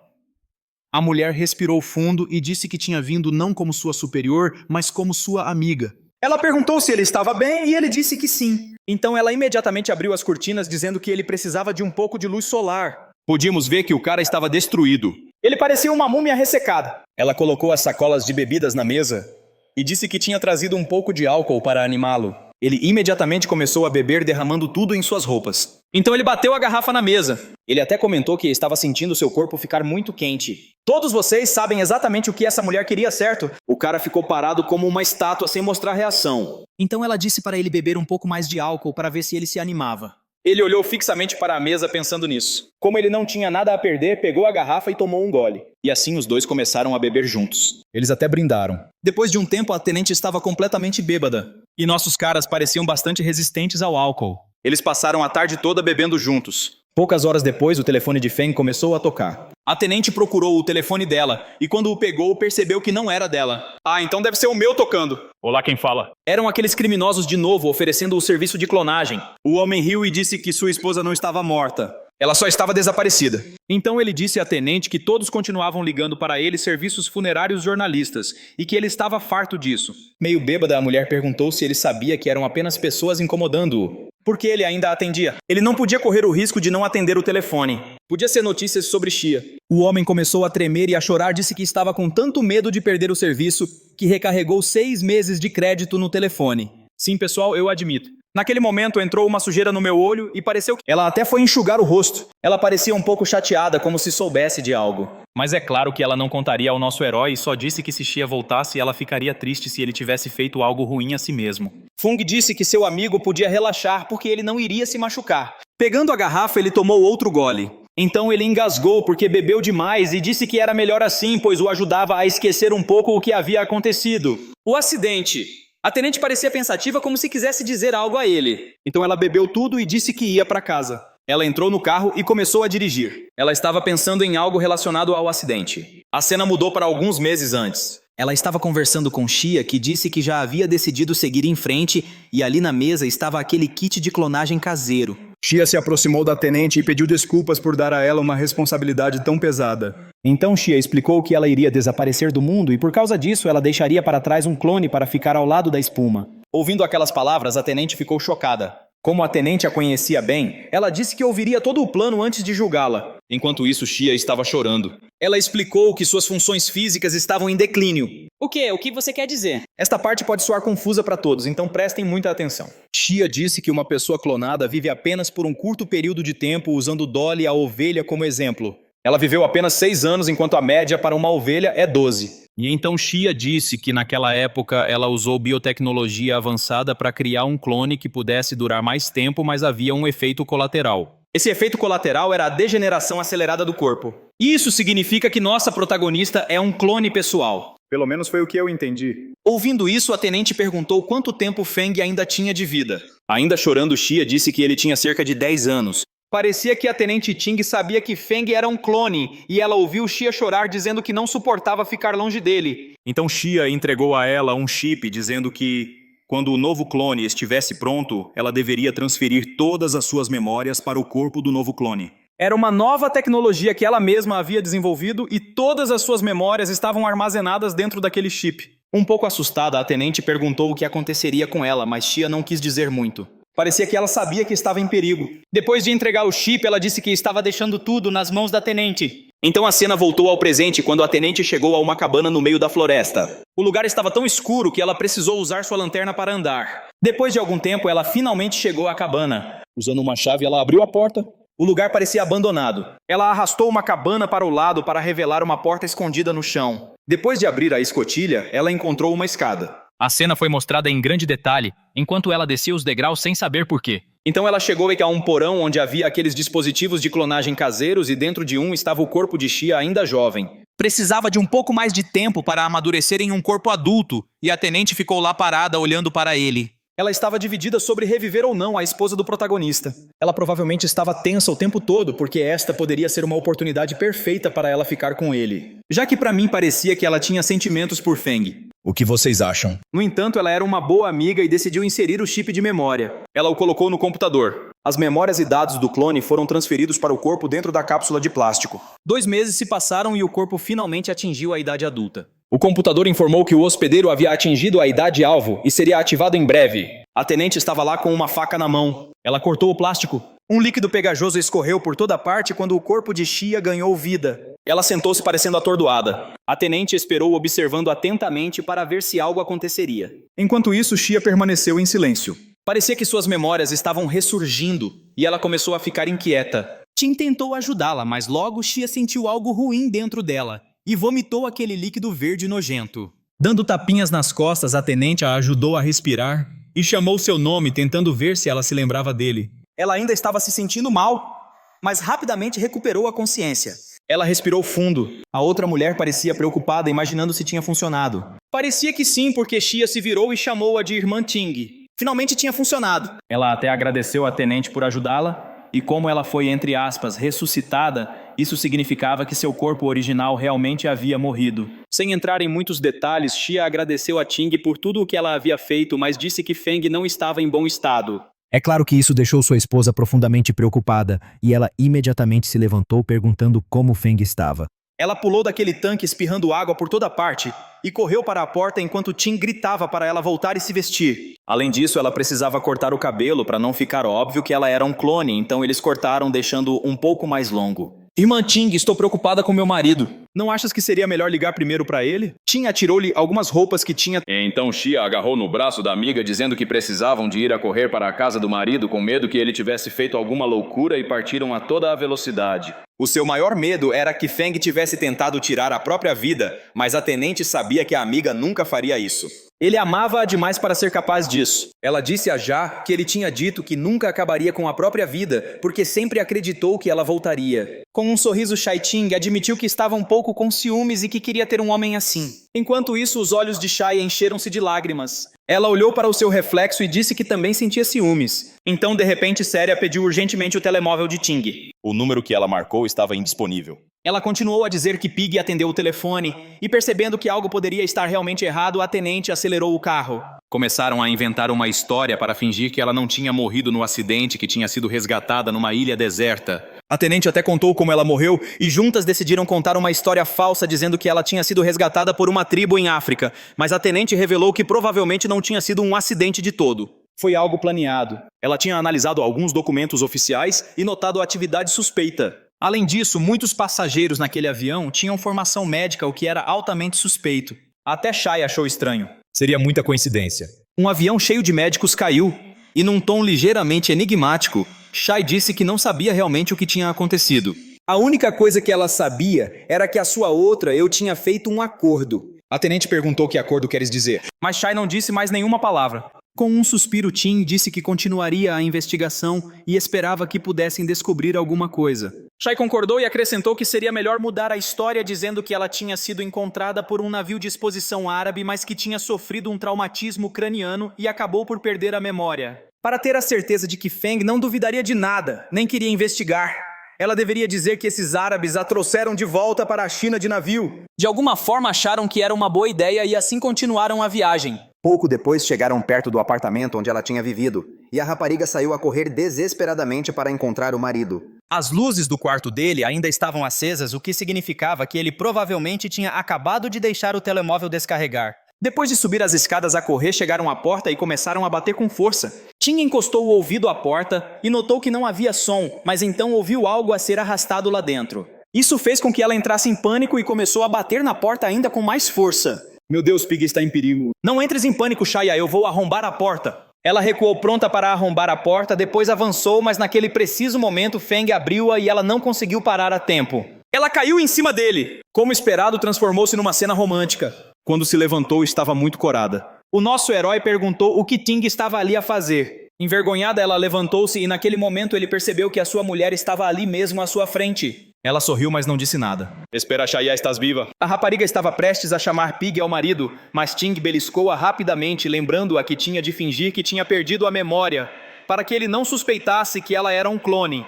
A mulher respirou fundo e disse que tinha vindo não como sua superior, mas como sua amiga. Ela perguntou se ele estava bem e ele disse que sim. Então ela imediatamente abriu as cortinas dizendo que ele precisava de um pouco de luz solar. Podíamos ver que o cara estava destruído. Ele parecia uma múmia ressecada. Ela colocou as sacolas de bebidas na mesa e disse que tinha trazido um pouco de álcool para animá-lo. Ele imediatamente começou a beber, derramando tudo em suas roupas. Então ele bateu a garrafa na mesa. Ele até comentou que estava sentindo seu corpo ficar muito quente. Todos vocês sabem exatamente o que essa mulher queria, certo? O cara ficou parado como uma estátua sem mostrar reação. Então ela disse para ele beber um pouco mais de álcool para ver se ele se animava. Ele olhou fixamente para a mesa pensando nisso. Como ele não tinha nada a perder, pegou a garrafa e tomou um gole. E assim os dois começaram a beber juntos. Eles até brindaram. Depois de um tempo, a tenente estava completamente bêbada. E nossos caras pareciam bastante resistentes ao álcool. Eles passaram a tarde toda bebendo juntos. Poucas horas depois, o telefone de Feng começou a tocar. A tenente procurou o telefone dela, e quando o pegou, percebeu que não era dela. Ah, então deve ser o meu tocando. Olá, quem fala? Eram aqueles criminosos de novo, oferecendo o serviço de clonagem. O homem riu e disse que sua esposa não estava morta. Ela só estava desaparecida. Então ele disse à tenente que todos continuavam ligando para ele serviços funerários jornalistas e que ele estava farto disso. Meio bêbada, a mulher perguntou se ele sabia que eram apenas pessoas incomodando-o. Porque ele ainda atendia. Ele não podia correr o risco de não atender o telefone. Podia ser notícias sobre Shia. O homem começou a tremer e a chorar, disse que estava com tanto medo de perder o serviço que recarregou 6 meses de crédito no telefone. Sim, pessoal, eu admito. Naquele momento entrou uma sujeira no meu olho e pareceu que... Ela até foi enxugar o rosto. Ela parecia um pouco chateada, como se soubesse de algo. Mas é claro que ela não contaria ao nosso herói e só disse que se Shia voltasse, ela ficaria triste se ele tivesse feito algo ruim a si mesmo. Fung disse que seu amigo podia relaxar porque ele não iria se machucar. Pegando a garrafa, ele tomou outro gole. Então ele engasgou porque bebeu demais e disse que era melhor assim, pois o ajudava a esquecer um pouco o que havia acontecido. O acidente. A tenente parecia pensativa, como se quisesse dizer algo a ele. Então ela bebeu tudo e disse que ia para casa. Ela entrou no carro e começou a dirigir. Ela estava pensando em algo relacionado ao acidente. A cena mudou para alguns meses antes. Ela estava conversando com Shia, que disse que já havia decidido seguir em frente, e ali na mesa estava aquele kit de clonagem caseiro. Shia se aproximou da tenente e pediu desculpas por dar a ela uma responsabilidade tão pesada. Então Shia explicou que ela iria desaparecer do mundo e por causa disso ela deixaria para trás um clone para ficar ao lado da espuma. Ouvindo aquelas palavras, a tenente ficou chocada. Como a tenente a conhecia bem, ela disse que ouviria todo o plano antes de julgá-la. Enquanto isso, Shia estava chorando. Ela explicou que suas funções físicas estavam em declínio. O quê? O que você quer dizer? Esta parte pode soar confusa para todos, então prestem muita atenção. Shia disse que uma pessoa clonada vive apenas por um curto período de tempo usando Dolly, a ovelha, como exemplo. Ela viveu apenas 6 anos, enquanto a média para uma ovelha é 12. E então Shia disse que naquela época ela usou biotecnologia avançada para criar um clone que pudesse durar mais tempo, mas havia um efeito colateral. Esse efeito colateral era a degeneração acelerada do corpo. Isso significa que nossa protagonista é um clone pessoal. Pelo menos foi o que eu entendi. Ouvindo isso, a tenente perguntou quanto tempo Feng ainda tinha de vida. Ainda chorando, Shia disse que ele tinha cerca de 10 anos. Parecia que a tenente Ting sabia que Feng era um clone, e ela ouviu Shia chorar dizendo que não suportava ficar longe dele. Então Shia entregou a ela um chip dizendo que, quando o novo clone estivesse pronto, ela deveria transferir todas as suas memórias para o corpo do novo clone. Era uma nova tecnologia que ela mesma havia desenvolvido e todas as suas memórias estavam armazenadas dentro daquele chip. Um pouco assustada, a tenente perguntou o que aconteceria com ela, mas Shia não quis dizer muito. Parecia que ela sabia que estava em perigo. Depois de entregar o chip, ela disse que estava deixando tudo nas mãos da tenente. Então a cena voltou ao presente quando a tenente chegou a uma cabana no meio da floresta. O lugar estava tão escuro que ela precisou usar sua lanterna para andar. Depois de algum tempo, ela finalmente chegou à cabana. Usando uma chave, ela abriu a porta. O lugar parecia abandonado. Ela arrastou uma cabana para o lado para revelar uma porta escondida no chão. Depois de abrir a escotilha, ela encontrou uma escada. A cena foi mostrada em grande detalhe, enquanto ela descia os degraus sem saber por quê. Então ela chegou a um porão onde havia aqueles dispositivos de clonagem caseiros e dentro de um estava o corpo de Shia ainda jovem. Precisava de um pouco mais de tempo para amadurecer em um corpo adulto, e a tenente ficou lá parada olhando para ele. Ela estava dividida sobre reviver ou não a esposa do protagonista. Ela provavelmente estava tensa o tempo todo, porque esta poderia ser uma oportunidade perfeita para ela ficar com ele. Já que para mim parecia que ela tinha sentimentos por Feng. O que vocês acham? No entanto, ela era uma boa amiga e decidiu inserir o chip de memória. Ela o colocou no computador. As memórias e dados do clone foram transferidos para o corpo dentro da cápsula de plástico. 2 meses se passaram e o corpo finalmente atingiu a idade adulta. O computador informou que o hospedeiro havia atingido a idade-alvo e seria ativado em breve. A tenente estava lá com uma faca na mão. Ela cortou o plástico. Um líquido pegajoso escorreu por toda parte quando o corpo de Shia ganhou vida. Ela sentou-se parecendo atordoada. A tenente esperou observando atentamente para ver se algo aconteceria. Enquanto isso, Shia permaneceu em silêncio. Parecia que suas memórias estavam ressurgindo e ela começou a ficar inquieta. Tim tentou ajudá-la, mas logo Shia sentiu algo ruim dentro dela e vomitou aquele líquido verde nojento. Dando tapinhas nas costas, a tenente a ajudou a respirar e chamou seu nome, tentando ver se ela se lembrava dele. Ela ainda estava se sentindo mal, mas rapidamente recuperou a consciência. Ela respirou fundo. A outra mulher parecia preocupada, imaginando se tinha funcionado. Parecia que sim, porque Shia se virou e chamou-a de irmã Ting. Finalmente tinha funcionado. Ela até agradeceu a tenente por ajudá-la, e como ela foi, entre aspas, ressuscitada, isso significava que seu corpo original realmente havia morrido. Sem entrar em muitos detalhes, Shia agradeceu a Ting por tudo o que ela havia feito, mas disse que Feng não estava em bom estado. É claro que isso deixou sua esposa profundamente preocupada e ela imediatamente se levantou perguntando como Feng estava. Ela pulou daquele tanque espirrando água por toda parte e correu para a porta enquanto Tim gritava para ela voltar e se vestir. Além disso, ela precisava cortar o cabelo para não ficar óbvio que ela era um clone, então eles cortaram deixando um pouco mais longo. Irmã Ting, estou preocupada com meu marido. Não achas que seria melhor ligar primeiro para ele? Tim atirou-lhe algumas roupas que tinha. Então Xia agarrou no braço da amiga dizendo que precisavam de ir a correr para a casa do marido com medo que ele tivesse feito alguma loucura e partiram a toda a velocidade. O seu maior medo era que Feng tivesse tentado tirar a própria vida, mas a tenente sabia que a amiga nunca faria isso. Ele amava-a demais para ser capaz disso. Ela disse a Já que ele tinha dito que nunca acabaria com a própria vida, porque sempre acreditou que ela voltaria. Com um sorriso, Shai Ting admitiu que estava um pouco com ciúmes e que queria ter um homem assim. Enquanto isso, os olhos de Shai encheram-se de lágrimas. Ela olhou para o seu reflexo e disse que também sentia ciúmes. Então, de repente, Séria pediu urgentemente o telemóvel de Ting. O número que ela marcou estava indisponível. Ela continuou a dizer que Pig atendeu o telefone e, percebendo que algo poderia estar realmente errado, a tenente acelerou o carro. Começaram a inventar uma história para fingir que ela não tinha morrido no acidente, que tinha sido resgatada numa ilha deserta. A tenente até contou como ela morreu e juntas decidiram contar uma história falsa dizendo que ela tinha sido resgatada por uma tribo em África, mas a tenente revelou que provavelmente não tinha sido um acidente de todo. Foi algo planeado. Ela tinha analisado alguns documentos oficiais e notado a atividade suspeita. Além disso, muitos passageiros naquele avião tinham formação médica, o que era altamente suspeito. Até Shai achou estranho. Seria muita coincidência. Um avião cheio de médicos caiu, e num tom ligeiramente enigmático, Shai disse que não sabia realmente o que tinha acontecido. A única coisa que ela sabia era que a sua outra eu tinha feito um acordo. A tenente perguntou que acordo queres dizer, mas Shai não disse mais nenhuma palavra. Com um suspiro, Tim disse que continuaria a investigação e esperava que pudessem descobrir alguma coisa. Shai concordou e acrescentou que seria melhor mudar a história dizendo que ela tinha sido encontrada por um navio de exposição árabe, mas que tinha sofrido um traumatismo craniano e acabou por perder a memória. Para ter a certeza de que Feng não duvidaria de nada, nem queria investigar, ela deveria dizer que esses árabes a trouxeram de volta para a China de navio. De alguma forma acharam que era uma boa ideia e assim continuaram a viagem. Pouco depois chegaram perto do apartamento onde ela tinha vivido, e a rapariga saiu a correr desesperadamente para encontrar o marido. As luzes do quarto dele ainda estavam acesas, o que significava que ele provavelmente tinha acabado de deixar o telemóvel descarregar. Depois de subir as escadas a correr, chegaram à porta e começaram a bater com força. Tim encostou o ouvido à porta e notou que não havia som, mas então ouviu algo a ser arrastado lá dentro. Isso fez com que ela entrasse em pânico e começou a bater na porta ainda com mais força. Meu Deus, Pig está em perigo. Não entres em pânico, Shaya, eu vou arrombar a porta. Ela recuou pronta para arrombar a porta, depois avançou, mas naquele preciso momento Feng abriu-a e ela não conseguiu parar a tempo. Ela caiu em cima dele. Como esperado, transformou-se numa cena romântica. Quando se levantou, estava muito corada. O nosso herói perguntou o que Ting estava ali a fazer. Envergonhada, ela levantou-se e naquele momento ele percebeu que a sua mulher estava ali mesmo à sua frente. Ela sorriu, mas não disse nada. Espera, Shaya, estás viva? A rapariga estava prestes a chamar Pig ao marido, mas Ting beliscou-a rapidamente, lembrando-a que tinha de fingir que tinha perdido a memória, para que ele não suspeitasse que ela era um clone.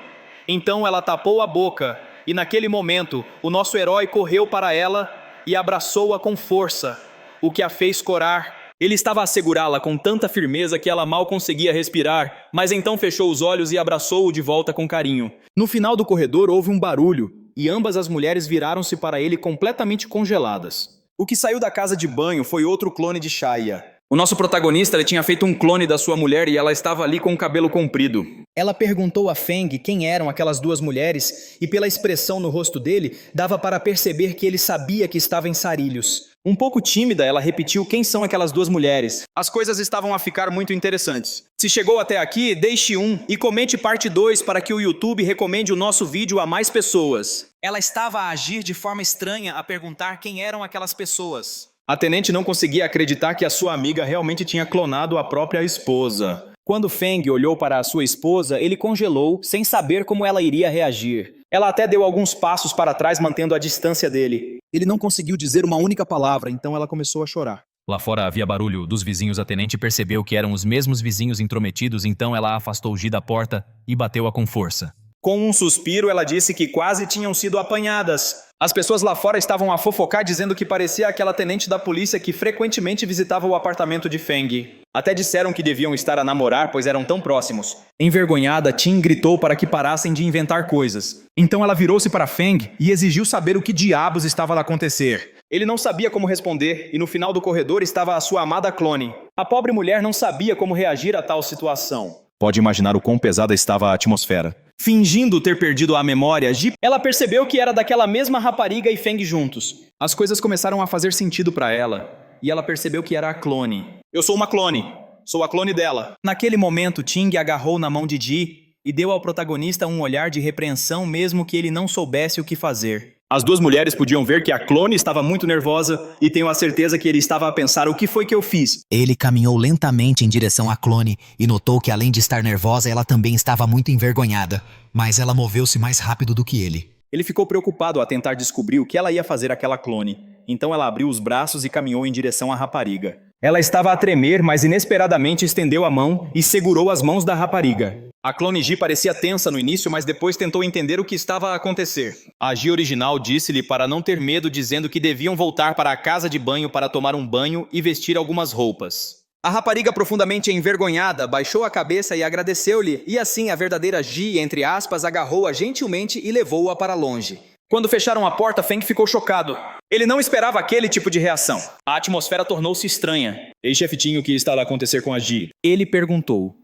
Então ela tapou a boca, e naquele momento, o nosso herói correu para ela e abraçou-a com força, o que a fez corar. Ele estava a segurá-la com tanta firmeza que ela mal conseguia respirar, mas então fechou os olhos e abraçou-o de volta com carinho. No final do corredor houve um barulho, e ambas as mulheres viraram-se para ele completamente congeladas. O que saiu da casa de banho foi outro clone de Shaya. O nosso protagonista ele tinha feito um clone da sua mulher e ela estava ali com o cabelo comprido. Ela perguntou a Feng quem eram aquelas duas mulheres e pela expressão no rosto dele, dava para perceber que ele sabia que estava em sarilhos. Um pouco tímida, ela repetiu quem são aquelas duas mulheres. As coisas estavam a ficar muito interessantes. Se chegou até aqui, deixe um e comente parte 2 para que o YouTube recomende o nosso vídeo a mais pessoas. Ela estava a agir de forma estranha a perguntar quem eram aquelas pessoas. A tenente não conseguia acreditar que a sua amiga realmente tinha clonado a própria esposa. Quando Feng olhou para a sua esposa, ele congelou, sem saber como ela iria reagir. Ela até deu alguns passos para trás, mantendo a distância dele. Ele não conseguiu dizer uma única palavra, então ela começou a chorar. Lá fora havia barulho dos vizinhos. A tenente percebeu que eram os mesmos vizinhos intrometidos, então ela afastou Ji da porta e bateu-a com força. Com um suspiro, ela disse que quase tinham sido apanhadas. As pessoas lá fora estavam a fofocar dizendo que parecia aquela tenente da polícia que frequentemente visitava o apartamento de Feng. Até disseram que deviam estar a namorar, pois eram tão próximos. Envergonhada, Tim gritou para que parassem de inventar coisas. Então ela virou-se para Feng e exigiu saber o que diabos estava a acontecer. Ele não sabia como responder e no final do corredor estava a sua amada clone. A pobre mulher não sabia como reagir a tal situação. Pode imaginar o quão pesada estava a atmosfera. Fingindo ter perdido a memória, ela percebeu que era daquela mesma rapariga e Feng juntos. As coisas começaram a fazer sentido para ela, e ela percebeu que era a clone. Eu sou uma clone. Sou a clone dela. Naquele momento, Ting agarrou na mão de Ji e deu ao protagonista um olhar de repreensão mesmo que ele não soubesse o que fazer. As duas mulheres podiam ver que a clone estava muito nervosa e tenho a certeza que ele estava a pensar o que foi que eu fiz. Ele caminhou lentamente em direção à clone e notou que além de estar nervosa, ela também estava muito envergonhada. Mas ela moveu-se mais rápido do que ele. Ele ficou preocupado a tentar descobrir o que ela ia fazer àquela clone. Então ela abriu os braços e caminhou em direção à rapariga. Ela estava a tremer, mas inesperadamente estendeu a mão e segurou as mãos da rapariga. A clone Ji parecia tensa no início, mas depois tentou entender o que estava a acontecer. A Ji original disse-lhe para não ter medo, dizendo que deviam voltar para a casa de banho para tomar um banho e vestir algumas roupas. A rapariga, profundamente envergonhada, baixou a cabeça e agradeceu-lhe, e assim a verdadeira Ji, entre aspas, agarrou-a gentilmente e levou-a para longe. Quando fecharam a porta, Feng ficou chocado. Ele não esperava aquele tipo de reação. A atmosfera tornou-se estranha. Ei, chefe Tim, o que está a acontecer com a Ji? Ele perguntou.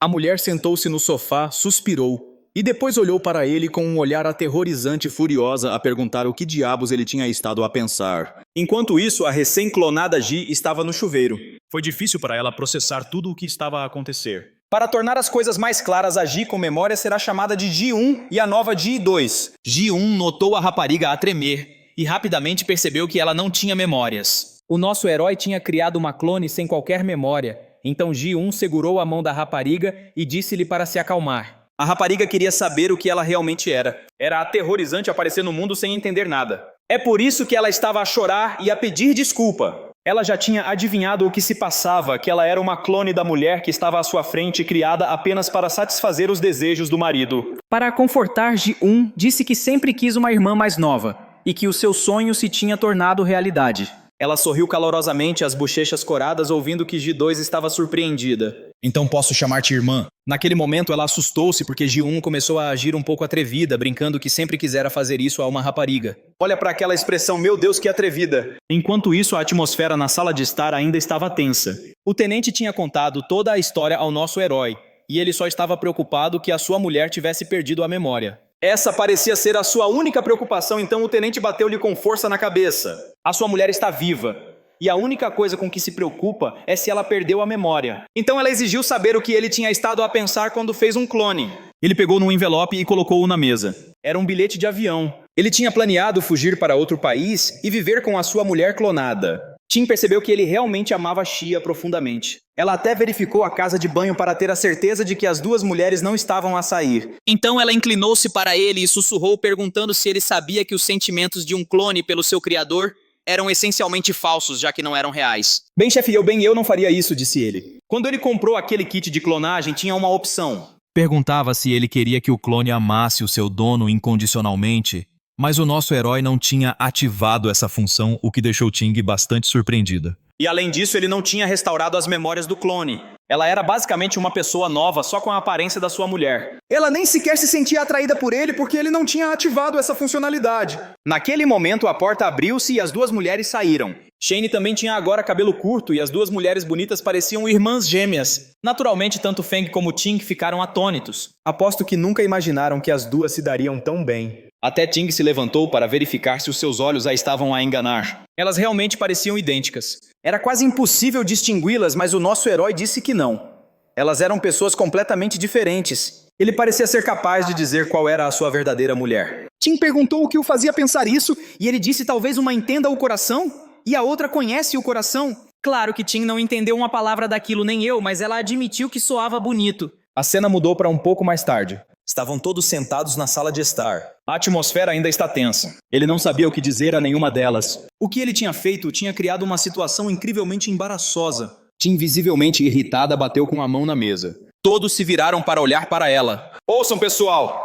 A mulher sentou-se no sofá, suspirou, e depois olhou para ele com um olhar aterrorizante e furiosa a perguntar o que diabos ele tinha estado a pensar. Enquanto isso, a recém-clonada Ji estava no chuveiro. Foi difícil para ela processar tudo o que estava a acontecer. Para tornar as coisas mais claras, a Ji com memória será chamada de Ji-1 e a nova Ji-2. Ji-1 notou a rapariga a tremer e rapidamente percebeu que ela não tinha memórias. O nosso herói tinha criado uma clone sem qualquer memória, então Ji-1 segurou a mão da rapariga e disse-lhe para se acalmar. A rapariga queria saber o que ela realmente era. Era aterrorizante aparecer no mundo sem entender nada. É por isso que ela estava a chorar e a pedir desculpa. Ela já tinha adivinhado o que se passava, que ela era uma clone da mulher que estava à sua frente, criada apenas para satisfazer os desejos do marido. Para confortar Ji-1, disse que sempre quis uma irmã mais nova e que o seu sonho se tinha tornado realidade. Ela sorriu calorosamente, as bochechas coradas, ouvindo que Ji-2 estava surpreendida. Então posso chamar-te irmã? Naquele momento, ela assustou-se porque Ji-1 começou a agir um pouco atrevida, brincando que sempre quisera fazer isso a uma rapariga. Olha para aquela expressão, meu Deus, que atrevida! Enquanto isso, a atmosfera na sala de estar ainda estava tensa. O tenente tinha contado toda a história ao nosso herói, e ele só estava preocupado que a sua mulher tivesse perdido a memória. Essa parecia ser a sua única preocupação, então o tenente bateu-lhe com força na cabeça. A sua mulher está viva, e a única coisa com que se preocupa é se ela perdeu a memória. Então ela exigiu saber o que ele tinha estado a pensar quando fez um clone. Ele pegou num envelope e colocou-o na mesa. Era um bilhete de avião. Ele tinha planeado fugir para outro país e viver com a sua mulher clonada. Tim percebeu que ele realmente amava Xia profundamente. Ela até verificou a casa de banho para ter a certeza de que as duas mulheres não estavam a sair. Então ela inclinou-se para ele e sussurrou, perguntando se ele sabia que os sentimentos de um clone pelo seu criador eram essencialmente falsos, já que não eram reais. Bem, chefe, eu não faria isso, disse ele. Quando ele comprou aquele kit de clonagem, tinha uma opção. Perguntava se ele queria que o clone amasse o seu dono incondicionalmente, mas o nosso herói não tinha ativado essa função, o que deixou Ting bastante surpreendida. E além disso, ele não tinha restaurado as memórias do clone. Ela era basicamente uma pessoa nova, só com a aparência da sua mulher. Ela nem sequer se sentia atraída por ele porque ele não tinha ativado essa funcionalidade. Naquele momento, a porta abriu-se e as duas mulheres saíram. Shane também tinha agora cabelo curto e as duas mulheres bonitas pareciam irmãs gêmeas. Naturalmente, tanto Feng como Ting ficaram atônitos. Aposto que nunca imaginaram que as duas se dariam tão bem. Até Ting se levantou para verificar se os seus olhos a estavam a enganar. Elas realmente pareciam idênticas. Era quase impossível distingui-las, mas o nosso herói disse que não. Elas eram pessoas completamente diferentes. Ele parecia ser capaz de dizer qual era a sua verdadeira mulher. Tim perguntou o que o fazia pensar isso, e ele disse talvez uma entenda o coração, e a outra conhece o coração. Claro que Tim não entendeu uma palavra daquilo, nem eu, mas ela admitiu que soava bonito. A cena mudou para um pouco mais tarde. Estavam todos sentados na sala de estar. A atmosfera ainda está tensa. Ele não sabia o que dizer a nenhuma delas. O que ele tinha feito tinha criado uma situação incrivelmente embaraçosa. Tim, visivelmente irritada, bateu com a mão na mesa. Todos se viraram para olhar para ela. Ouçam, pessoal!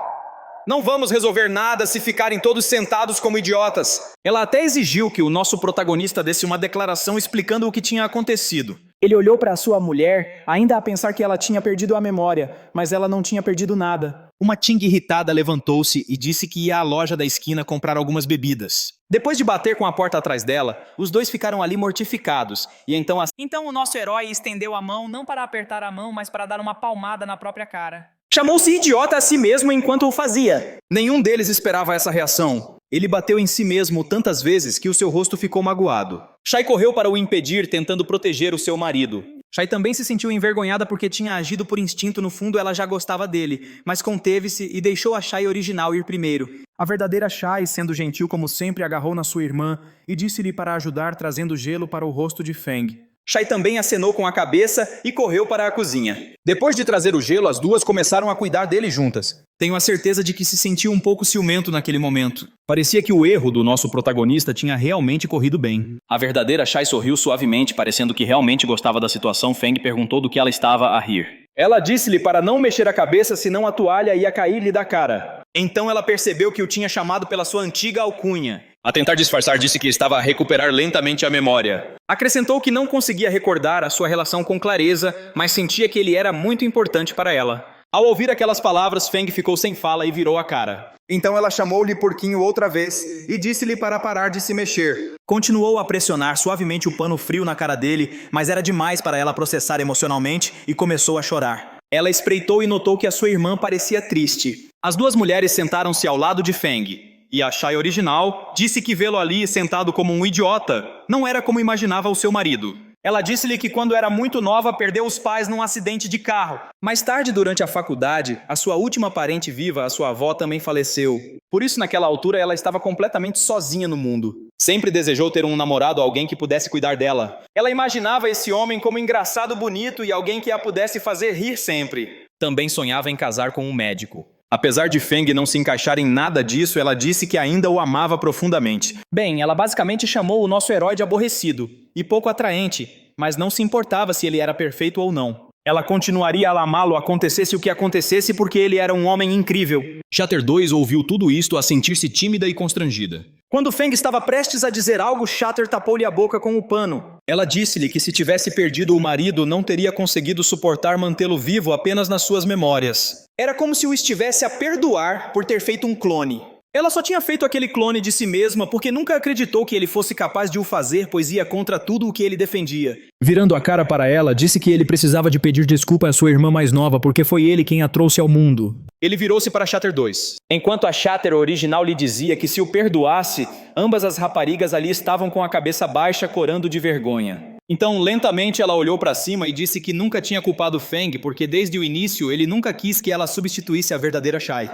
Não vamos resolver nada se ficarem todos sentados como idiotas. Ela até exigiu que o nosso protagonista desse uma declaração explicando o que tinha acontecido. Ele olhou para sua mulher, ainda a pensar que ela tinha perdido a memória, mas ela não tinha perdido nada. Uma Ting irritada levantou-se e disse que ia à loja da esquina comprar algumas bebidas. Depois de bater com a porta atrás dela, os dois ficaram ali mortificados, e então Então o nosso herói estendeu a mão não para apertar a mão, mas para dar uma palmada na própria cara. chamou-se idiota a si mesmo enquanto o fazia. Nenhum deles esperava essa reação. Ele bateu em si mesmo tantas vezes que o seu rosto ficou magoado. Shai correu para o impedir, tentando proteger o seu marido. Shai também se sentiu envergonhada porque tinha agido por instinto. No fundo, ela já gostava dele, mas conteve-se e deixou a Shai original ir primeiro. A verdadeira Shai, sendo gentil como sempre, agarrou na sua irmã e disse-lhe para ajudar, trazendo gelo para o rosto de Feng. Shai também acenou com a cabeça e correu para a cozinha. Depois de trazer o gelo, as duas começaram a cuidar dele juntas. Tenho a certeza de que se sentiu um pouco ciumento naquele momento. Parecia que o erro do nosso protagonista tinha realmente corrido bem. A verdadeira Shai sorriu suavemente, parecendo que realmente gostava da situação. Feng perguntou do que ela estava a rir. Ela disse-lhe para não mexer a cabeça, senão a toalha ia cair-lhe da cara. Então ela percebeu que o tinha chamado pela sua antiga alcunha. A tentar disfarçar, disse que estava a recuperar lentamente a memória. Acrescentou que não conseguia recordar a sua relação com clareza, mas sentia que ele era muito importante para ela. Ao ouvir aquelas palavras, Feng ficou sem fala e virou a cara. Então ela chamou-lhe porquinho outra vez e disse-lhe para parar de se mexer. Continuou a pressionar suavemente o pano frio na cara dele, mas era demais para ela processar emocionalmente e começou a chorar. Ela espreitou e notou que a sua irmã parecia triste. As duas mulheres sentaram-se ao lado de Feng. E a Shai original disse que vê-lo ali sentado como um idiota não era como imaginava o seu marido. Ela disse-lhe que quando era muito nova perdeu os pais num acidente de carro. Mais tarde, durante a faculdade, a sua última parente viva, a sua avó, também faleceu. Por isso, naquela altura, ela estava completamente sozinha no mundo. Sempre desejou ter um namorado, alguém que pudesse cuidar dela. Ela imaginava esse homem como engraçado, bonito e alguém que a pudesse fazer rir sempre. Também sonhava em casar com um médico. Apesar de Feng não se encaixar em nada disso, ela disse que ainda o amava profundamente. Bem, ela basicamente chamou o nosso herói de aborrecido e pouco atraente, mas não se importava se ele era perfeito ou não. Ela continuaria a amá-lo acontecesse o que acontecesse porque ele era um homem incrível. Shatter 2 ouviu tudo isto a sentir-se tímida e constrangida. Quando Feng estava prestes a dizer algo, Shatter tapou-lhe a boca com o pano. Ela disse-lhe que se tivesse perdido o marido, não teria conseguido suportar mantê-lo vivo apenas nas suas memórias. Era como se o estivesse a perdoar por ter feito um clone. Ela só tinha feito aquele clone de si mesma porque nunca acreditou que ele fosse capaz de o fazer, pois ia contra tudo o que ele defendia. Virando a cara para ela, disse que ele precisava de pedir desculpa à sua irmã mais nova porque foi ele quem a trouxe ao mundo. Ele virou-se para Shatter 2. Enquanto a Shatter original lhe dizia que se o perdoasse, ambas as raparigas ali estavam com a cabeça baixa, corando de vergonha. Então, lentamente, ela olhou para cima e disse que nunca tinha culpado Feng porque desde o início ele nunca quis que ela substituísse a verdadeira Shai.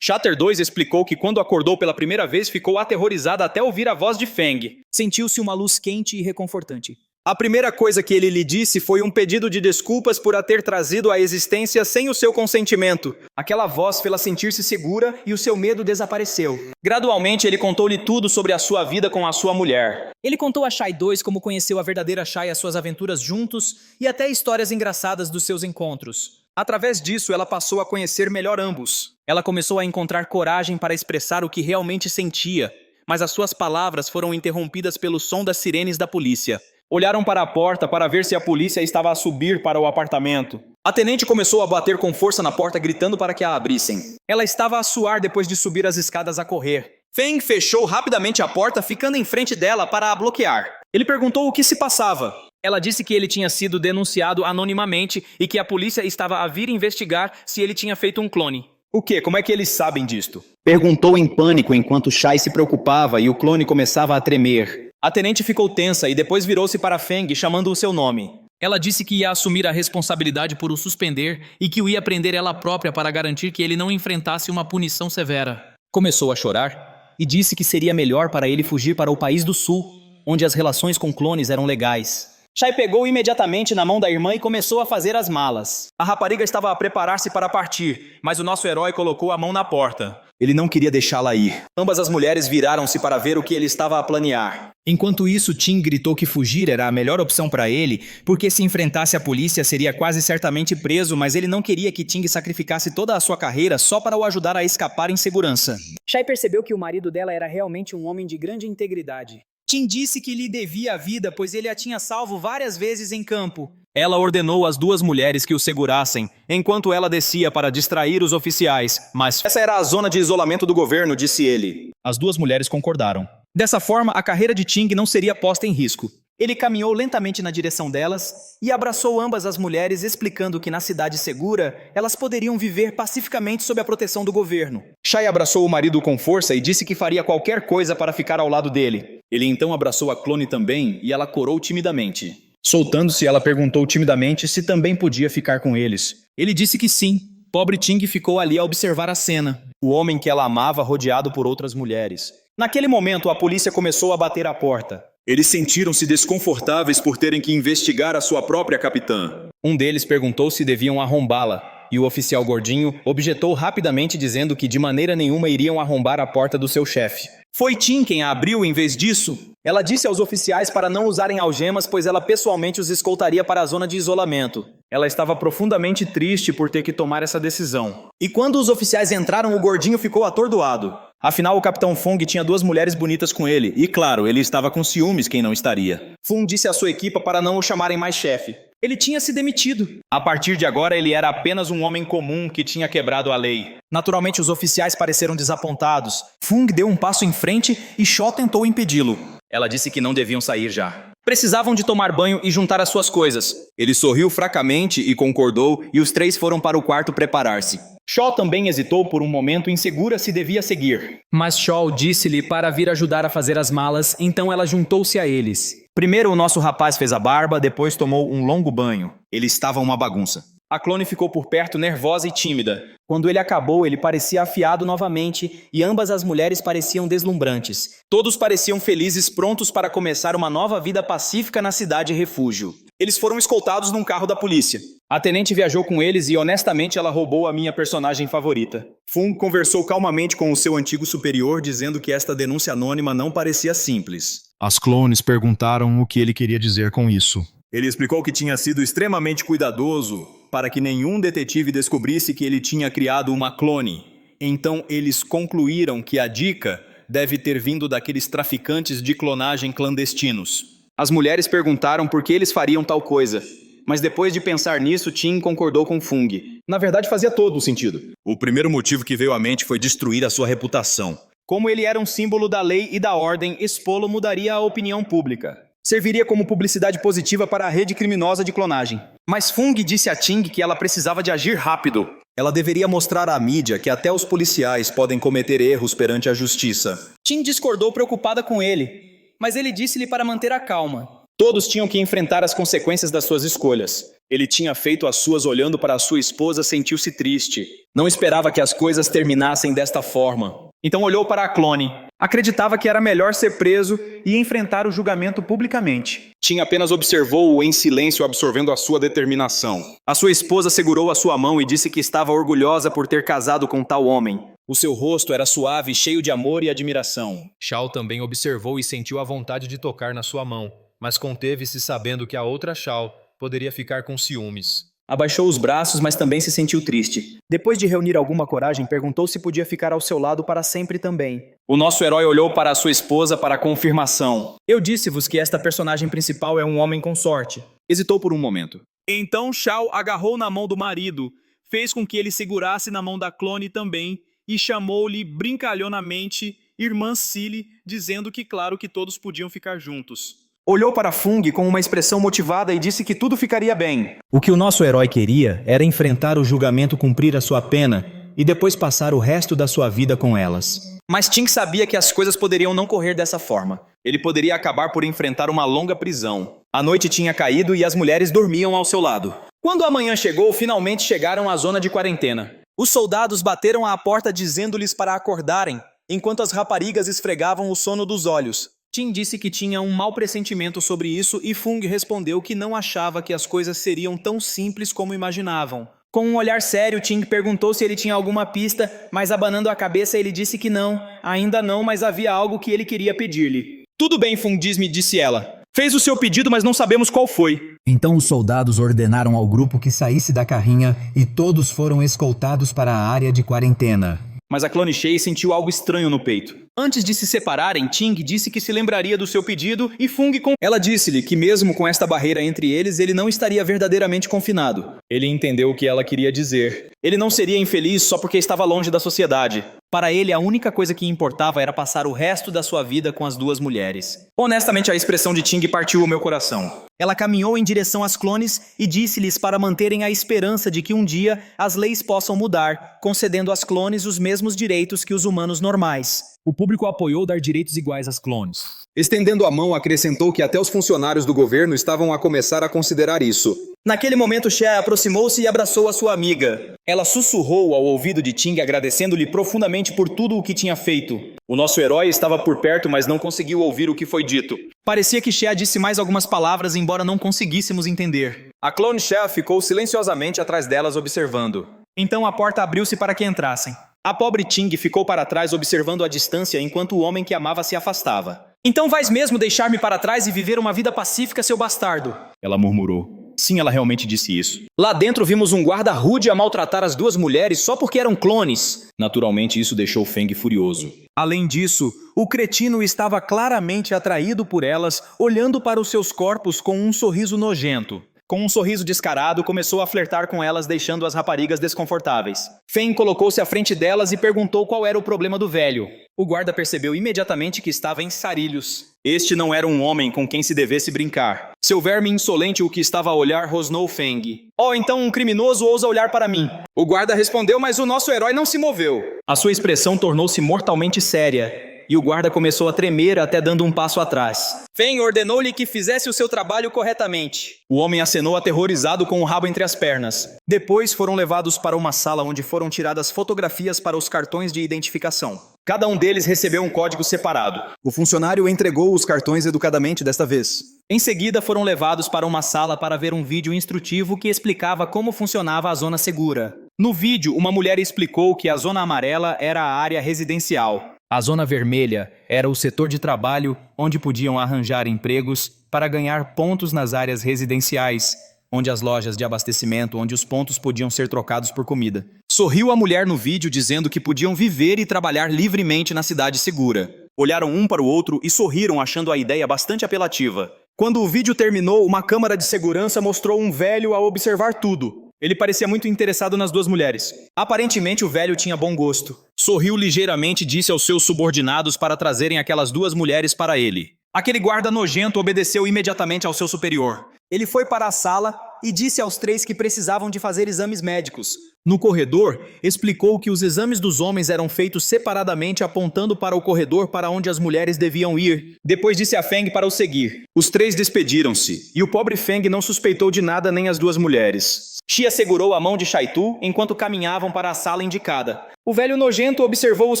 Shatter 2 explicou que quando acordou pela primeira vez ficou aterrorizada até ouvir a voz de Feng. Sentiu-se uma luz quente e reconfortante. A primeira coisa que ele lhe disse foi um pedido de desculpas por a ter trazido à existência sem o seu consentimento. Aquela voz fê-la sentir-se segura e o seu medo desapareceu. Gradualmente, ele contou-lhe tudo sobre a sua vida com a sua mulher. Ele contou a Shai 2 como conheceu a verdadeira Shai e as suas aventuras juntos e até histórias engraçadas dos seus encontros. Através disso, ela passou a conhecer melhor ambos. Ela começou a encontrar coragem para expressar o que realmente sentia, mas as suas palavras foram interrompidas pelo som das sirenes da polícia. Olharam para a porta para ver se a polícia estava a subir para o apartamento. A tenente começou a bater com força na porta, gritando para que a abrissem. Ela estava a suar depois de subir as escadas a correr. Feng fechou rapidamente a porta, ficando em frente dela para a bloquear. Ele perguntou o que se passava. Ela disse que ele tinha sido denunciado anonimamente e que a polícia estava a vir investigar se ele tinha feito um clone. O quê? Como é que eles sabem disto? Perguntou em pânico enquanto Shai se preocupava e o clone começava a tremer. A tenente ficou tensa e depois virou-se para Feng, chamando o seu nome. Ela disse que ia assumir a responsabilidade por o suspender e que o ia prender ela própria para garantir que ele não enfrentasse uma punição severa. Começou a chorar e disse que seria melhor para ele fugir para o país do sul, onde as relações com clones eram legais. Shai pegou imediatamente na mão da irmã e começou a fazer as malas. A rapariga estava a preparar-se para partir, mas o nosso herói colocou a mão na porta. Ele não queria deixá-la ir. Ambas as mulheres viraram-se para ver o que ele estava a planear. Enquanto isso, Tim gritou que fugir era a melhor opção para ele, porque se enfrentasse a polícia seria quase certamente preso, mas ele não queria que Ting sacrificasse toda a sua carreira só para o ajudar a escapar em segurança. Shai percebeu que o marido dela era realmente um homem de grande integridade. Tim disse que lhe devia a vida, pois ele a tinha salvo várias vezes em campo. Ela ordenou às duas mulheres que o segurassem, enquanto ela descia para distrair os oficiais. Mas essa era a zona de isolamento do governo, disse ele. As duas mulheres concordaram. Dessa forma, a carreira de Ting não seria posta em risco. Ele caminhou lentamente na direção delas e abraçou ambas as mulheres, explicando que na cidade segura, elas poderiam viver pacificamente sob a proteção do governo. Shai abraçou o marido com força e disse que faria qualquer coisa para ficar ao lado dele. Ele então abraçou a clone também e ela corou timidamente. Soltando-se, ela perguntou timidamente se também podia ficar com eles. Ele disse que sim. Pobre Ting ficou ali a observar a cena. O homem que ela amava rodeado por outras mulheres. Naquele momento, a polícia começou a bater à porta. Eles sentiram-se desconfortáveis por terem que investigar a sua própria capitã. Um deles perguntou se deviam arrombá-la, e o oficial gordinho objetou rapidamente dizendo que de maneira nenhuma iriam arrombar a porta do seu chefe. Foi Tim quem a abriu em vez disso. Ela disse aos oficiais para não usarem algemas, pois ela pessoalmente os escoltaria para a zona de isolamento. Ela estava profundamente triste por ter que tomar essa decisão. E quando os oficiais entraram, o gordinho ficou atordoado. Afinal, o Capitão Fung tinha duas mulheres bonitas com ele, e claro, ele estava com ciúmes, quem não estaria. Fung disse à sua equipe para não o chamarem mais chefe. Ele tinha se demitido. A partir de agora, ele era apenas um homem comum que tinha quebrado a lei. Naturalmente, os oficiais pareceram desapontados. Fung deu um passo em frente e Shaw tentou impedi-lo. Ela disse que não deviam sair já. Precisavam de tomar banho e juntar as suas coisas. Ele sorriu fracamente e concordou, e os três foram para o quarto preparar-se. Shaw também hesitou por um momento, insegura se devia seguir. Mas Shaw disse-lhe para vir ajudar a fazer as malas, então ela juntou-se a eles. Primeiro o nosso rapaz fez a barba, depois tomou um longo banho. Ele estava uma bagunça. A clone ficou por perto, nervosa e tímida. Quando ele acabou, ele parecia afiado novamente e ambas as mulheres pareciam deslumbrantes. Todos pareciam felizes, prontos para começar uma nova vida pacífica na cidade refúgio. Eles foram escoltados num carro da polícia. A tenente viajou com eles e honestamente ela roubou a minha personagem favorita. Fung conversou calmamente com o seu antigo superior, dizendo que esta denúncia anônima não parecia simples. As clones perguntaram o que ele queria dizer com isso. Ele explicou que tinha sido extremamente cuidadoso para que nenhum detetive descobrisse que ele tinha criado uma clone. Então eles concluíram que a dica deve ter vindo daqueles traficantes de clonagem clandestinos. As mulheres perguntaram por que eles fariam tal coisa. Mas depois de pensar nisso, Tim concordou com Fung. Na verdade, fazia todo o sentido. O primeiro motivo que veio à mente foi destruir a sua reputação. Como ele era um símbolo da lei e da ordem, expô-lo mudaria a opinião pública. Serviria como publicidade positiva para a rede criminosa de clonagem. Mas Fung disse a Ting que ela precisava de agir rápido. Ela deveria mostrar à mídia que até os policiais podem cometer erros perante a justiça. Tim discordou preocupada com ele, mas ele disse-lhe para manter a calma. Todos tinham que enfrentar as consequências das suas escolhas. Ele tinha feito as suas olhando para a sua esposa, sentiu-se triste. Não esperava que as coisas terminassem desta forma. Então olhou para a clone. Acreditava que era melhor ser preso e enfrentar o julgamento publicamente. Tim apenas observou-o em silêncio, absorvendo a sua determinação. A sua esposa segurou a sua mão e disse que estava orgulhosa por ter casado com tal homem. O seu rosto era suave, cheio de amor e admiração. Shaw também observou e sentiu a vontade de tocar na sua mão, mas conteve-se sabendo que a outra Shaw poderia ficar com ciúmes. Abaixou os braços, mas também se sentiu triste. Depois de reunir alguma coragem, perguntou se podia ficar ao seu lado para sempre também. O nosso herói olhou para a sua esposa para confirmação. Eu disse-vos que esta personagem principal é um homem com sorte. Hesitou por um momento. Então Shaw agarrou na mão do marido, fez com que ele segurasse na mão da clone também e chamou-lhe brincalhonamente Irmã Cilly, dizendo que claro que todos podiam ficar juntos. Olhou para Fung com uma expressão motivada e disse que tudo ficaria bem. O que o nosso herói queria era enfrentar o julgamento, cumprir a sua pena e depois passar o resto da sua vida com elas. Mas Tim sabia que as coisas poderiam não correr dessa forma. Ele poderia acabar por enfrentar uma longa prisão. A noite tinha caído e as mulheres dormiam ao seu lado. Quando a manhã chegou, finalmente chegaram à zona de quarentena. Os soldados bateram à porta dizendo-lhes para acordarem, enquanto as raparigas esfregavam o sono dos olhos. Tim disse que tinha um mau pressentimento sobre isso e Fung respondeu que não achava que as coisas seriam tão simples como imaginavam. Com um olhar sério, Ting perguntou se ele tinha alguma pista, mas abanando a cabeça ele disse que não. Ainda não, mas havia algo que ele queria pedir-lhe. Tudo bem, Fundisme, disse ela. Fez o seu pedido, mas não sabemos qual foi. Então os soldados ordenaram ao grupo que saísse da carrinha e todos foram escoltados para a área de quarentena. Mas a clone Shay sentiu algo estranho no peito. Antes de se separarem, Ting disse que se lembraria do seu pedido e Fung com... Ela disse-lhe que mesmo com esta barreira entre eles, ele não estaria verdadeiramente confinado. Ele entendeu o que ela queria dizer. Ele não seria infeliz só porque estava longe da sociedade. Para ele, a única coisa que importava era passar o resto da sua vida com as duas mulheres. Honestamente, a expressão de Ting partiu o meu coração. Ela caminhou em direção às clones e disse-lhes para manterem a esperança de que um dia as leis possam mudar, concedendo às clones os mesmos direitos que os humanos normais. O público apoiou dar direitos iguais às clones. Estendendo a mão, acrescentou que até os funcionários do governo estavam a começar a considerar isso. Naquele momento, Xia aproximou-se e abraçou a sua amiga. Ela sussurrou ao ouvido de Ting, agradecendo-lhe profundamente por tudo o que tinha feito. O nosso herói estava por perto, mas não conseguiu ouvir o que foi dito. Parecia que Xia disse mais algumas palavras, embora não conseguíssemos entender. A clone Xia ficou silenciosamente atrás delas, observando. Então a porta abriu-se para que entrassem. A pobre Ting ficou para trás observando a distância enquanto o homem que amava se afastava. Então vais mesmo deixar-me para trás e viver uma vida pacífica, seu bastardo? Ela murmurou. Sim, ela realmente disse isso. Lá dentro vimos um guarda rude a maltratar as duas mulheres só porque eram clones. Naturalmente isso deixou Feng furioso. Além disso, o cretino estava claramente atraído por elas, olhando para os seus corpos com um sorriso nojento. Com um sorriso descarado, começou a flertar com elas, deixando as raparigas desconfortáveis. Feng colocou-se à frente delas e perguntou qual era o problema do velho. O guarda percebeu imediatamente que estava em sarilhos. Este não era um homem com quem se devesse brincar. Seu verme insolente, o que estava a olhar, rosnou Feng. Oh, então um criminoso ousa olhar para mim. O guarda respondeu, mas o nosso herói não se moveu. A sua expressão tornou-se mortalmente séria. E o guarda começou a tremer até dando um passo atrás. Feng ordenou-lhe que fizesse o seu trabalho corretamente. O homem acenou aterrorizado com o rabo entre as pernas. Depois foram levados para uma sala onde foram tiradas fotografias para os cartões de identificação. Cada um deles recebeu um código separado. O funcionário entregou os cartões educadamente desta vez. Em seguida foram levados para uma sala para ver um vídeo instrutivo que explicava como funcionava a zona segura. No vídeo, uma mulher explicou que a zona amarela era a área residencial. A zona vermelha era o setor de trabalho onde podiam arranjar empregos para ganhar pontos nas áreas residenciais, onde as lojas de abastecimento, onde os pontos podiam ser trocados por comida. Sorriu a mulher no vídeo dizendo que podiam viver e trabalhar livremente na cidade segura. Olharam um para o outro e sorriram achando a ideia bastante apelativa. Quando o vídeo terminou, uma câmera de segurança mostrou um velho a observar tudo. Ele parecia muito interessado nas duas mulheres. Aparentemente, o velho tinha bom gosto. Sorriu ligeiramente e disse aos seus subordinados para trazerem aquelas duas mulheres para ele. Aquele guarda nojento obedeceu imediatamente ao seu superior. Ele foi para a sala e disse aos três que precisavam de fazer exames médicos. No corredor, explicou que os exames dos homens eram feitos separadamente, apontando para o corredor para onde as mulheres deviam ir. Depois disse a Feng para o seguir. Os três despediram-se, e o pobre Feng não suspeitou de nada nem as duas mulheres. Xia segurou a mão de Shaitu enquanto caminhavam para a sala indicada. O velho nojento observou-os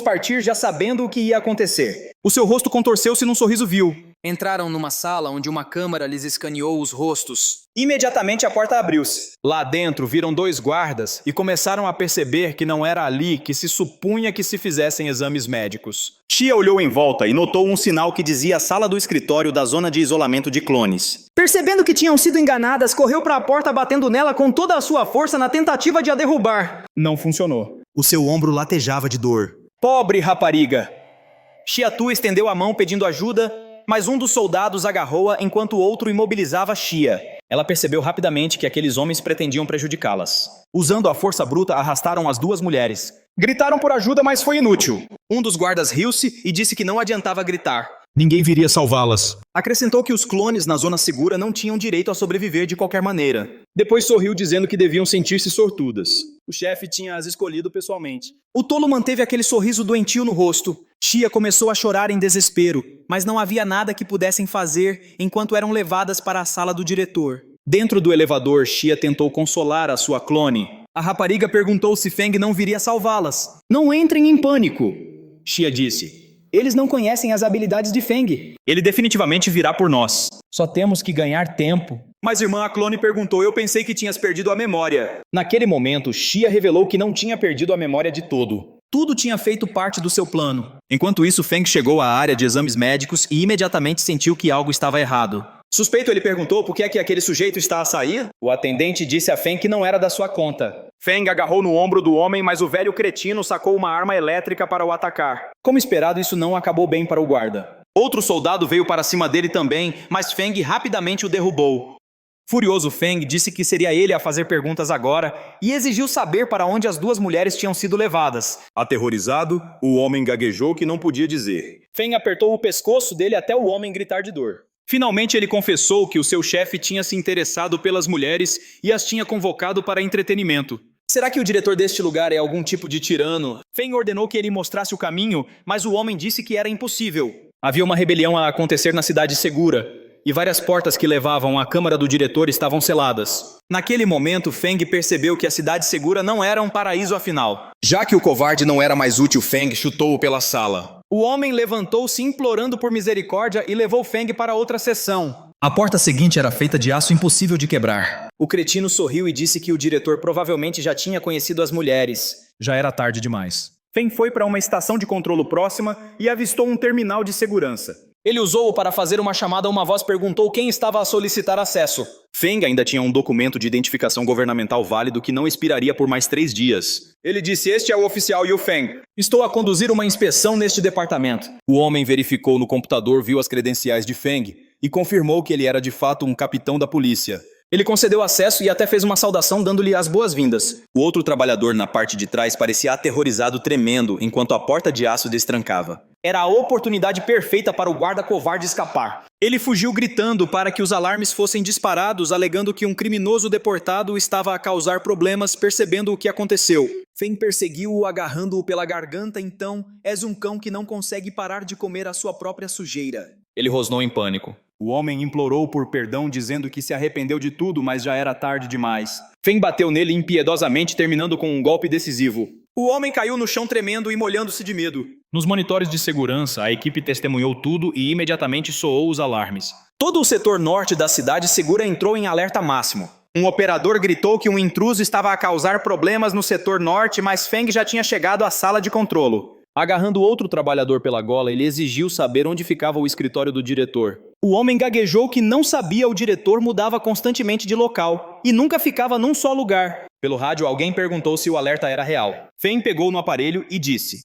partir já sabendo o que ia acontecer. O seu rosto contorceu-se num sorriso vil. Entraram numa sala onde uma câmera lhes escaneou os rostos. Imediatamente a porta abriu-se. Lá dentro viram dois guardas e começaram a perceber que não era ali que se supunha que se fizessem exames médicos. Xia olhou em volta e notou um sinal que dizia sala do escritório da zona de isolamento de clones. Percebendo que tinham sido enganadas, correu para a porta batendo nela com toda a sua força na tentativa de a derrubar. Não funcionou. O seu ombro latejava de dor. Pobre rapariga! Xiatu estendeu a mão pedindo ajuda, mas um dos soldados agarrou-a enquanto o outro imobilizava Xia. Ela percebeu rapidamente que aqueles homens pretendiam prejudicá-las. Usando a força bruta, arrastaram as duas mulheres. Gritaram por ajuda, mas foi inútil. Um dos guardas riu-se e disse que não adiantava gritar. Ninguém viria salvá-las. Acrescentou que os clones na zona segura não tinham direito a sobreviver de qualquer maneira. Depois sorriu dizendo que deviam sentir-se sortudas. O chefe tinha as escolhido pessoalmente. O tolo manteve aquele sorriso doentio no rosto. Xia começou a chorar em desespero, mas não havia nada que pudessem fazer enquanto eram levadas para a sala do diretor. Dentro do elevador, Xia tentou consolar a sua clone. A rapariga perguntou se Feng não viria salvá-las. Não entrem em pânico, Xia disse. Eles não conhecem as habilidades de Feng. Ele definitivamente virá por nós. Só temos que ganhar tempo. Mas irmã, a clone perguntou, eu pensei que tinhas perdido a memória. Naquele momento, Xia revelou que não tinha perdido a memória de todo. Tudo tinha feito parte do seu plano. Enquanto isso, Feng chegou à área de exames médicos e imediatamente sentiu que algo estava errado. Suspeito, ele perguntou por que é que aquele sujeito está a sair? O atendente disse a Feng que não era da sua conta. Feng agarrou no ombro do homem, mas o velho cretino sacou uma arma elétrica para o atacar. Como esperado, isso não acabou bem para o guarda. Outro soldado veio para cima dele também, mas Feng rapidamente o derrubou. Furioso, Feng disse que seria ele a fazer perguntas agora e exigiu saber para onde as duas mulheres tinham sido levadas. Aterrorizado, o homem gaguejou que não podia dizer. Feng apertou o pescoço dele até o homem gritar de dor. Finalmente ele confessou que o seu chefe tinha se interessado pelas mulheres e as tinha convocado para entretenimento. Será que o diretor deste lugar é algum tipo de tirano? Feng ordenou que ele mostrasse o caminho, mas o homem disse que era impossível. Havia uma rebelião a acontecer na cidade segura, e várias portas que levavam à câmara do diretor estavam seladas. Naquele momento, Feng percebeu que a cidade segura não era um paraíso afinal. Já que o covarde não era mais útil, Feng chutou-o pela sala. O homem levantou-se implorando por misericórdia e levou Feng para outra seção. A porta seguinte era feita de aço impossível de quebrar. O cretino sorriu e disse que o diretor provavelmente já tinha conhecido as mulheres. Já era tarde demais. Feng foi para uma estação de controlo próxima e avistou um terminal de segurança. Ele usou-o para fazer uma chamada. Uma voz perguntou quem estava a solicitar acesso. Feng ainda tinha um documento de identificação governamental válido que não expiraria por mais 3 dias. Ele disse, este é o oficial Yu Feng. Estou a conduzir uma inspeção neste departamento. O homem verificou no computador, viu as credenciais de Feng e confirmou que ele era de fato um capitão da polícia. Ele concedeu acesso e até fez uma saudação dando-lhe as boas-vindas. O outro trabalhador na parte de trás parecia aterrorizado, tremendo, enquanto a porta de aço destrancava. Era a oportunidade perfeita para o guarda covarde escapar. Ele fugiu gritando para que os alarmes fossem disparados, alegando que um criminoso deportado estava a causar problemas, percebendo o que aconteceu. Feng perseguiu-o, agarrando-o pela garganta. Então, és um cão que não consegue parar de comer a sua própria sujeira. Ele rosnou em pânico. O homem implorou por perdão, dizendo que se arrependeu de tudo, mas já era tarde demais. Feng bateu nele impiedosamente, terminando com um golpe decisivo. O homem caiu no chão tremendo e molhando-se de medo. Nos monitores de segurança, a equipe testemunhou tudo e imediatamente soou os alarmes. Todo o setor norte da cidade segura entrou em alerta máximo. Um operador gritou que um intruso estava a causar problemas no setor norte, mas Feng já tinha chegado à sala de controlo. Agarrando outro trabalhador pela gola, ele exigiu saber onde ficava o escritório do diretor. O homem gaguejou que não sabia. O diretor mudava constantemente de local e nunca ficava num só lugar. Pelo rádio, alguém perguntou se o alerta era real. Feng pegou no aparelho e disse: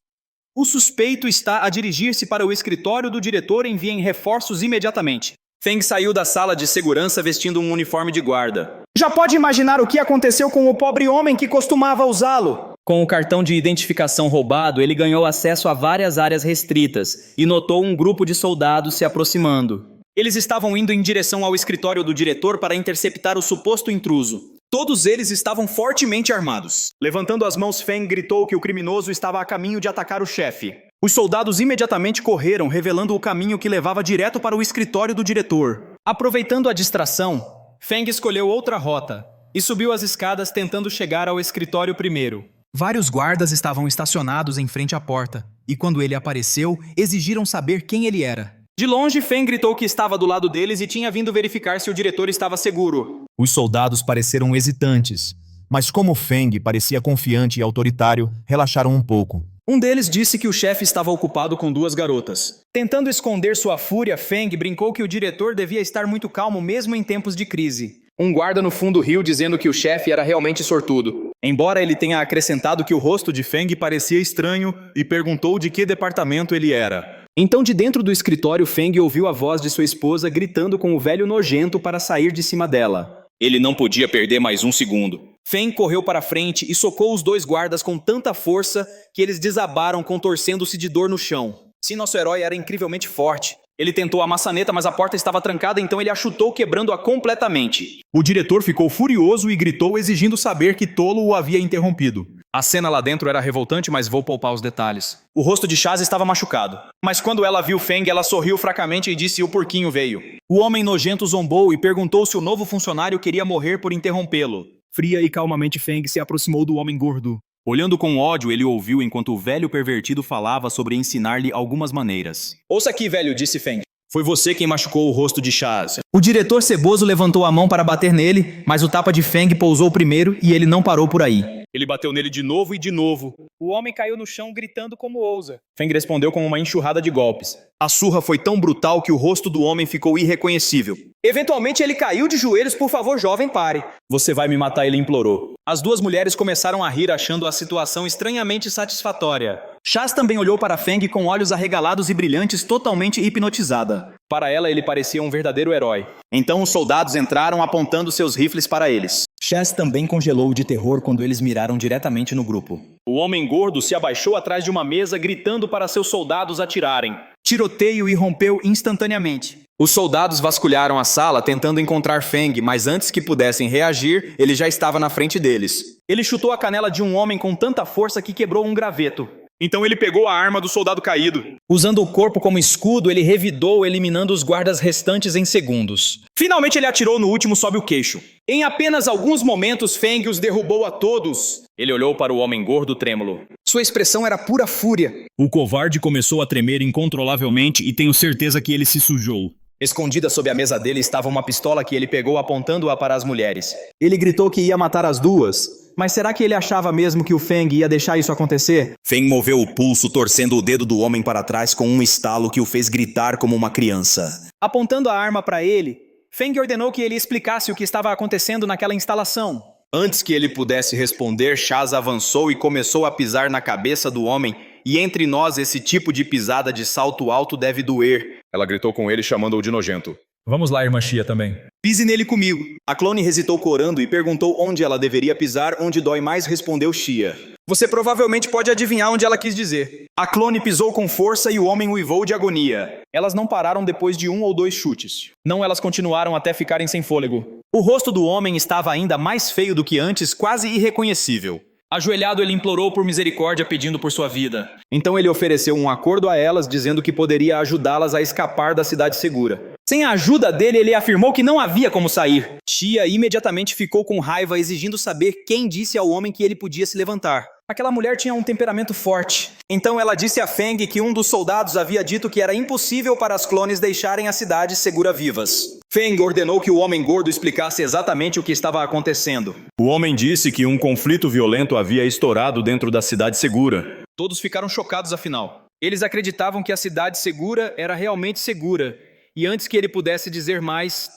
o suspeito está a dirigir-se para o escritório do diretor, enviem reforços imediatamente. Feng saiu da sala de segurança vestindo um uniforme de guarda. Já pode imaginar o que aconteceu com o pobre homem que costumava usá-lo. Com o cartão de identificação roubado, ele ganhou acesso a várias áreas restritas e notou um grupo de soldados se aproximando. Eles estavam indo em direção ao escritório do diretor para interceptar o suposto intruso. Todos eles estavam fortemente armados. Levantando as mãos, Feng gritou que o criminoso estava a caminho de atacar o chefe. Os soldados imediatamente correram, revelando o caminho que levava direto para o escritório do diretor. Aproveitando a distração, Feng escolheu outra rota e subiu as escadas tentando chegar ao escritório primeiro. Vários guardas estavam estacionados em frente à porta, e quando ele apareceu, exigiram saber quem ele era. De longe, Feng gritou que estava do lado deles e tinha vindo verificar se o diretor estava seguro. Os soldados pareceram hesitantes, mas como Feng parecia confiante e autoritário, relaxaram um pouco. Um deles disse que o chefe estava ocupado com 2 garotas. Tentando esconder sua fúria, Feng brincou que o diretor devia estar muito calmo mesmo em tempos de crise. Um guarda no fundo riu, dizendo que o chefe era realmente sortudo. Embora ele tenha acrescentado que o rosto de Feng parecia estranho e perguntou de que departamento ele era. Então, de dentro do escritório, Feng ouviu a voz de sua esposa gritando com o velho nojento para sair de cima dela. Ele não podia perder mais um segundo. Feng correu para frente e socou os 2 guardas com tanta força que eles desabaram, contorcendo-se de dor no chão. Sim, nosso herói era incrivelmente forte. Ele tentou a maçaneta, mas a porta estava trancada, então ele a chutou, quebrando-a completamente. O diretor ficou furioso e gritou, exigindo saber que Tolo o havia interrompido. A cena lá dentro era revoltante, mas vou poupar os detalhes. O rosto de Chaz estava machucado. Mas quando ela viu Feng, ela sorriu fracamente e disse: o porquinho veio. O homem nojento zombou e perguntou se o novo funcionário queria morrer por interrompê-lo. Fria e calmamente, Feng se aproximou do homem gordo. Olhando com ódio, ele ouviu enquanto o velho pervertido falava sobre ensinar-lhe algumas maneiras. Ouça aqui, velho, disse Feng. Foi você quem machucou o rosto de Chaz. O diretor ceboso levantou a mão para bater nele, mas o tapa de Feng pousou primeiro e ele não parou por aí. Ele bateu nele de novo e de novo. O homem caiu no chão gritando como ousa. Feng respondeu com uma enxurrada de golpes. A surra foi tão brutal que o rosto do homem ficou irreconhecível. Eventualmente ele caiu de joelhos. Por favor, jovem, pare. Você vai me matar, ele implorou. As duas mulheres começaram a rir, achando a situação estranhamente satisfatória. Chaz também olhou para Feng com olhos arregalados e brilhantes, totalmente hipnotizada. Para ela, ele parecia um verdadeiro herói. Então os soldados entraram apontando seus rifles para eles. Chaz também congelou de terror quando eles miraram diretamente no grupo. O homem gordo se abaixou atrás de uma mesa, gritando para seus soldados atirarem. Tiroteio irrompeu instantaneamente. Os soldados vasculharam a sala tentando encontrar Feng, mas antes que pudessem reagir, ele já estava na frente deles. Ele chutou a canela de um homem com tanta força que quebrou um graveto. Então ele pegou a arma do soldado caído. Usando o corpo como escudo, ele revidou, eliminando os guardas restantes em segundos. Finalmente ele atirou no último sob o queixo. Em apenas alguns momentos, Feng os derrubou a todos. Ele olhou para o homem gordo trêmulo. Sua expressão era pura fúria. O covarde começou a tremer incontrolavelmente e tenho certeza que ele se sujou. Escondida sob a mesa dele estava uma pistola que ele pegou apontando-a para as mulheres. Ele gritou que ia matar as duas. Mas será que ele achava mesmo que o Feng ia deixar isso acontecer? Feng moveu o pulso, torcendo o dedo do homem para trás com um estalo que o fez gritar como uma criança. Apontando a arma para ele, Feng ordenou que ele explicasse o que estava acontecendo naquela instalação. Antes que ele pudesse responder, Chaz avançou e começou a pisar na cabeça do homem. E entre nós, esse tipo de pisada de salto alto deve doer. Ela gritou com ele, chamando-o de nojento. Vamos lá, irmã Xia também. Pise nele comigo. A clone hesitou corando e perguntou onde ela deveria pisar, onde dói mais, respondeu Xia. Você provavelmente pode adivinhar onde ela quis dizer. A clone pisou com força e o homem uivou de agonia. Elas não pararam depois de 1 ou 2 chutes. Não, elas continuaram até ficarem sem fôlego. O rosto do homem estava ainda mais feio do que antes, quase irreconhecível. Ajoelhado, ele implorou por misericórdia, pedindo por sua vida. Então ele ofereceu um acordo a elas, dizendo que poderia ajudá-las a escapar da cidade segura. Sem a ajuda dele, ele afirmou que não havia como sair. Xia imediatamente ficou com raiva, exigindo saber quem disse ao homem que ele podia se levantar. Aquela mulher tinha um temperamento forte. Então ela disse a Feng que um dos soldados havia dito que era impossível para as clones deixarem a cidade segura vivas. Feng ordenou que o homem gordo explicasse exatamente o que estava acontecendo. O homem disse que um conflito violento havia estourado dentro da cidade segura. Todos ficaram chocados afinal. Eles acreditavam que a cidade segura era realmente segura. E antes que ele pudesse dizer mais,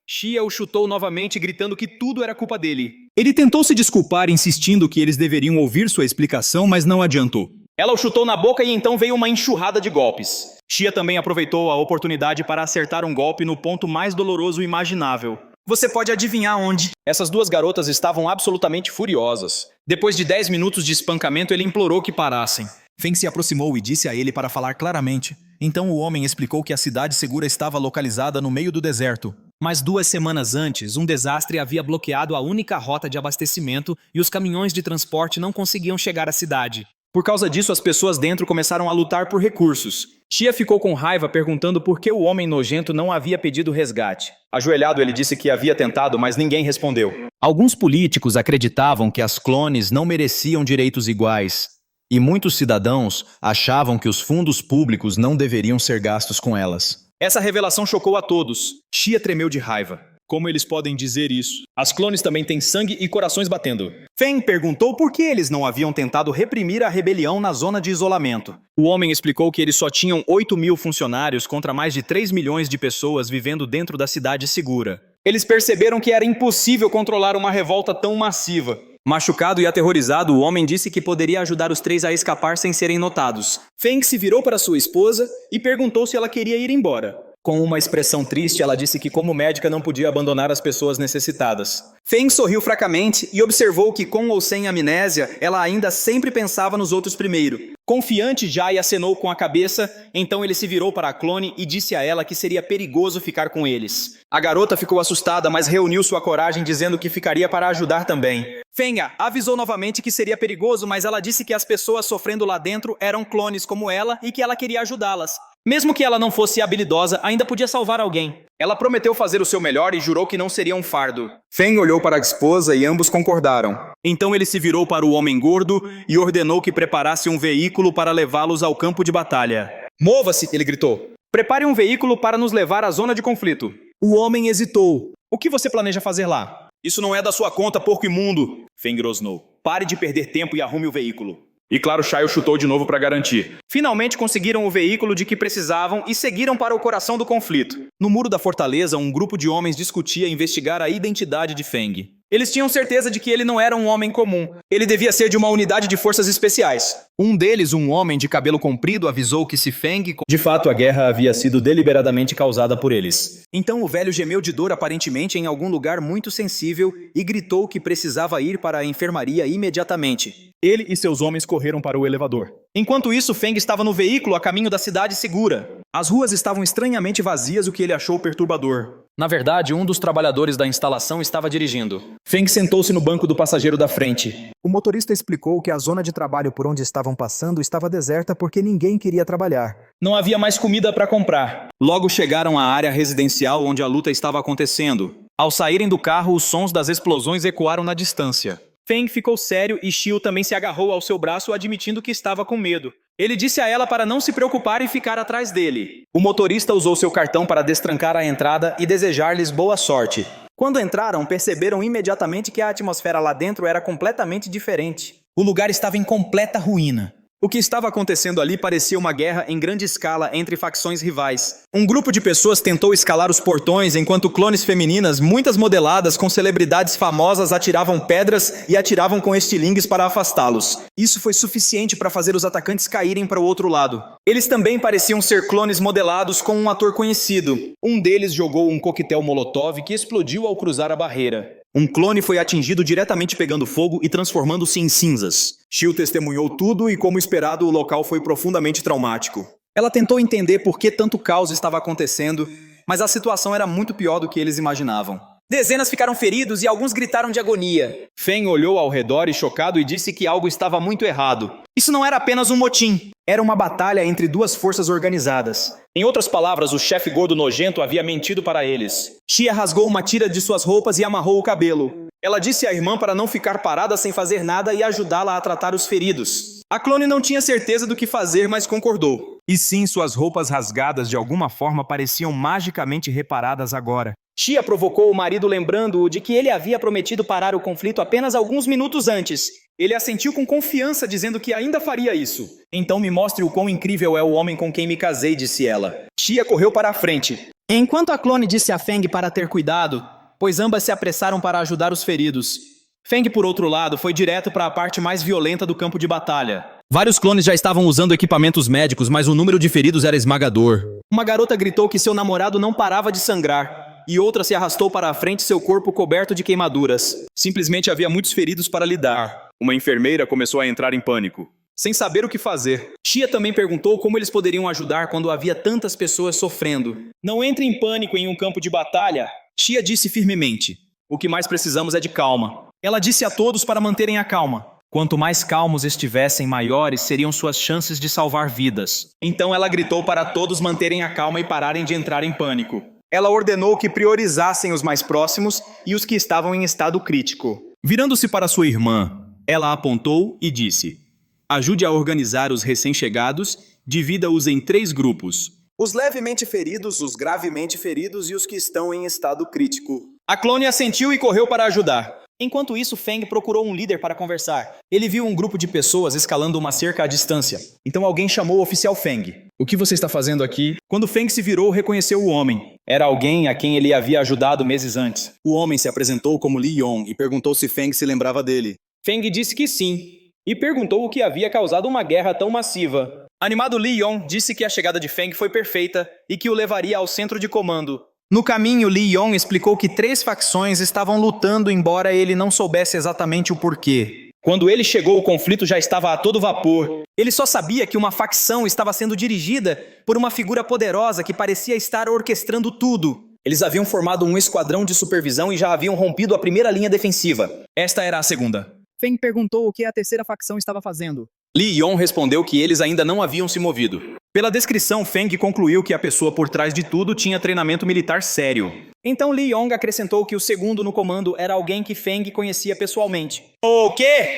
Xia o chutou novamente, gritando que tudo era culpa dele. Ele tentou se desculpar, insistindo que eles deveriam ouvir sua explicação, mas não adiantou. Ela o chutou na boca e então veio uma enxurrada de golpes. Xia também aproveitou a oportunidade para acertar um golpe no ponto mais doloroso imaginável. Você pode adivinhar onde? Essas duas garotas estavam absolutamente furiosas. Depois de 10 minutos de espancamento, ele implorou que parassem. Feng se aproximou e disse a ele para falar claramente. Então o homem explicou que a cidade segura estava localizada no meio do deserto. Mas 2 semanas antes, um desastre havia bloqueado a única rota de abastecimento e os caminhões de transporte não conseguiam chegar à cidade. Por causa disso, as pessoas dentro começaram a lutar por recursos. Xia ficou com raiva, perguntando por que o homem nojento não havia pedido resgate. Ajoelhado, ele disse que havia tentado, mas ninguém respondeu. Alguns políticos acreditavam que as clones não mereciam direitos iguais. E muitos cidadãos achavam que os fundos públicos não deveriam ser gastos com elas. Essa revelação chocou a todos. Xia tremeu de raiva. Como eles podem dizer isso? As clones também têm sangue e corações batendo. Feng perguntou por que eles não haviam tentado reprimir a rebelião na zona de isolamento. O homem explicou que eles só tinham 8.000 funcionários contra mais de 3 milhões de pessoas vivendo dentro da cidade segura. Eles perceberam que era impossível controlar uma revolta tão massiva. Machucado e aterrorizado, o homem disse que poderia ajudar os 3 a escapar sem serem notados. Feng se virou para sua esposa e perguntou se ela queria ir embora. Com uma expressão triste, ela disse que como médica não podia abandonar as pessoas necessitadas. Feng sorriu fracamente e observou que com ou sem amnésia, ela ainda sempre pensava nos outros primeiro. Confiante, Jai acenou com a cabeça, então ele se virou para a clone e disse a ela que seria perigoso ficar com eles. A garota ficou assustada, mas reuniu sua coragem dizendo que ficaria para ajudar também. Fenga avisou novamente que seria perigoso, mas ela disse que as pessoas sofrendo lá dentro eram clones como ela e que ela queria ajudá-las. Mesmo que ela não fosse habilidosa, ainda podia salvar alguém. Ela prometeu fazer o seu melhor e jurou que não seria um fardo. Feng olhou para a esposa e ambos concordaram. Então ele se virou para o homem gordo e ordenou que preparasse um veículo para levá-los ao campo de batalha. Mova-se, ele gritou. Prepare um veículo para nos levar à zona de conflito. O homem hesitou. O que você planeja fazer lá? Isso não é da sua conta, porco imundo, Feng rosnou. Pare de perder tempo e arrume o veículo. E claro, Shaio chutou de novo para garantir. Finalmente conseguiram o veículo de que precisavam e seguiram para o coração do conflito. No muro da fortaleza, um grupo de homens discutia investigar a identidade de Feng. Eles tinham certeza de que ele não era um homem comum. Ele devia ser de uma unidade de forças especiais. Um deles, um homem de cabelo comprido, avisou que se Feng... De fato, a guerra havia sido deliberadamente causada por eles. Então o velho gemeu de dor aparentemente em algum lugar muito sensível e gritou que precisava ir para a enfermaria imediatamente. Ele e seus homens correram para o elevador. Enquanto isso, Feng estava no veículo a caminho da cidade segura. As ruas estavam estranhamente vazias, o que ele achou perturbador. Na verdade, um dos trabalhadores da instalação estava dirigindo. Feng sentou-se no banco do passageiro da frente. O motorista explicou que a zona de trabalho por onde estavam passando estava deserta porque ninguém queria trabalhar. Não havia mais comida para comprar. Logo chegaram à área residencial onde a luta estava acontecendo. Ao saírem do carro, os sons das explosões ecoaram na distância. Feng ficou sério e Xiu também se agarrou ao seu braço, admitindo que estava com medo. Ele disse a ela para não se preocupar e ficar atrás dele. O motorista usou seu cartão para destrancar a entrada e desejar-lhes boa sorte. Quando entraram, perceberam imediatamente que a atmosfera lá dentro era completamente diferente. O lugar estava em completa ruína. O que estava acontecendo ali parecia uma guerra em grande escala entre facções rivais. Um grupo de pessoas tentou escalar os portões enquanto clones femininas, muitas modeladas com celebridades famosas, atiravam pedras e atiravam com estilingues para afastá-los. Isso foi suficiente para fazer os atacantes caírem para o outro lado. Eles também pareciam ser clones modelados com um ator conhecido. Um deles jogou um coquetel molotov que explodiu ao cruzar a barreira. Um clone foi atingido diretamente pegando fogo e transformando-se em cinzas. Xiu testemunhou tudo e, como esperado, o local foi profundamente traumático. Ela tentou entender por que tanto caos estava acontecendo, mas a situação era muito pior do que eles imaginavam. Dezenas ficaram feridos e alguns gritaram de agonia. Feng olhou ao redor e chocado e disse que algo estava muito errado. Isso não era apenas um motim. Era uma batalha entre duas forças organizadas. Em outras palavras, o chefe gordo nojento havia mentido para eles. Xia rasgou uma tira de suas roupas e amarrou o cabelo. Ela disse à irmã para não ficar parada sem fazer nada e ajudá-la a tratar os feridos. A clone não tinha certeza do que fazer, mas concordou. E sim, suas roupas rasgadas de alguma forma pareciam magicamente reparadas agora. Xia provocou o marido lembrando-o de que ele havia prometido parar o conflito apenas alguns minutos antes. Ele assentiu com confiança, dizendo que ainda faria isso. Então me mostre o quão incrível é o homem com quem me casei, disse ela. Xia correu para a frente. Enquanto a clone disse a Feng para ter cuidado, pois ambas se apressaram para ajudar os feridos. Feng, por outro lado, foi direto para a parte mais violenta do campo de batalha. Vários clones já estavam usando equipamentos médicos, mas o número de feridos era esmagador. Uma garota gritou que seu namorado não parava de sangrar. E outra se arrastou para a frente, seu corpo coberto de queimaduras. Simplesmente havia muitos feridos para lidar. Uma enfermeira começou a entrar em pânico. Sem saber o que fazer. Xia também perguntou como eles poderiam ajudar quando havia tantas pessoas sofrendo. Não entre em pânico em um campo de batalha, Xia disse firmemente. O que mais precisamos é de calma. Ela disse a todos para manterem a calma. Quanto mais calmos estivessem, maiores seriam suas chances de salvar vidas. Então ela gritou para todos manterem a calma e pararem de entrar em pânico. Ela ordenou que priorizassem os mais próximos e os que estavam em estado crítico. Virando-se para sua irmã, ela apontou e disse: ajude a organizar os recém-chegados, divida-os em 3 grupos. Os levemente feridos, os gravemente feridos e os que estão em estado crítico. A clone assentiu e correu para ajudar. Enquanto isso, Feng procurou um líder para conversar. Ele viu um grupo de pessoas escalando uma cerca à distância. Então alguém chamou o oficial Feng. O que você está fazendo aqui? Quando Feng se virou, reconheceu o homem. Era alguém a quem ele havia ajudado meses antes. O homem se apresentou como Li Yong e perguntou se Feng se lembrava dele. Feng disse que sim. E perguntou o que havia causado uma guerra tão massiva. Animado, Li Yong disse que a chegada de Feng foi perfeita e que o levaria ao centro de comando. No caminho, Li Yong explicou que 3 facções estavam lutando, embora ele não soubesse exatamente o porquê. Quando ele chegou, o conflito já estava a todo vapor. Ele só sabia que uma facção estava sendo dirigida por uma figura poderosa que parecia estar orquestrando tudo. Eles haviam formado um esquadrão de supervisão e já haviam rompido a primeira linha defensiva. Esta era a segunda. Feng perguntou o que a terceira facção estava fazendo. Li Yong respondeu que eles ainda não haviam se movido. Pela descrição, Feng concluiu que a pessoa por trás de tudo tinha treinamento militar sério. Então Li Yong acrescentou que o segundo no comando era alguém que Feng conhecia pessoalmente. O quê?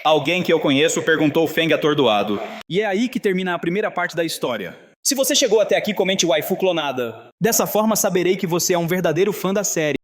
Alguém que eu conheço, perguntou Feng atordoado. E é aí que termina a primeira parte da história. Se você chegou até aqui, comente waifu clonada. Dessa forma, saberei que você é um verdadeiro fã da série.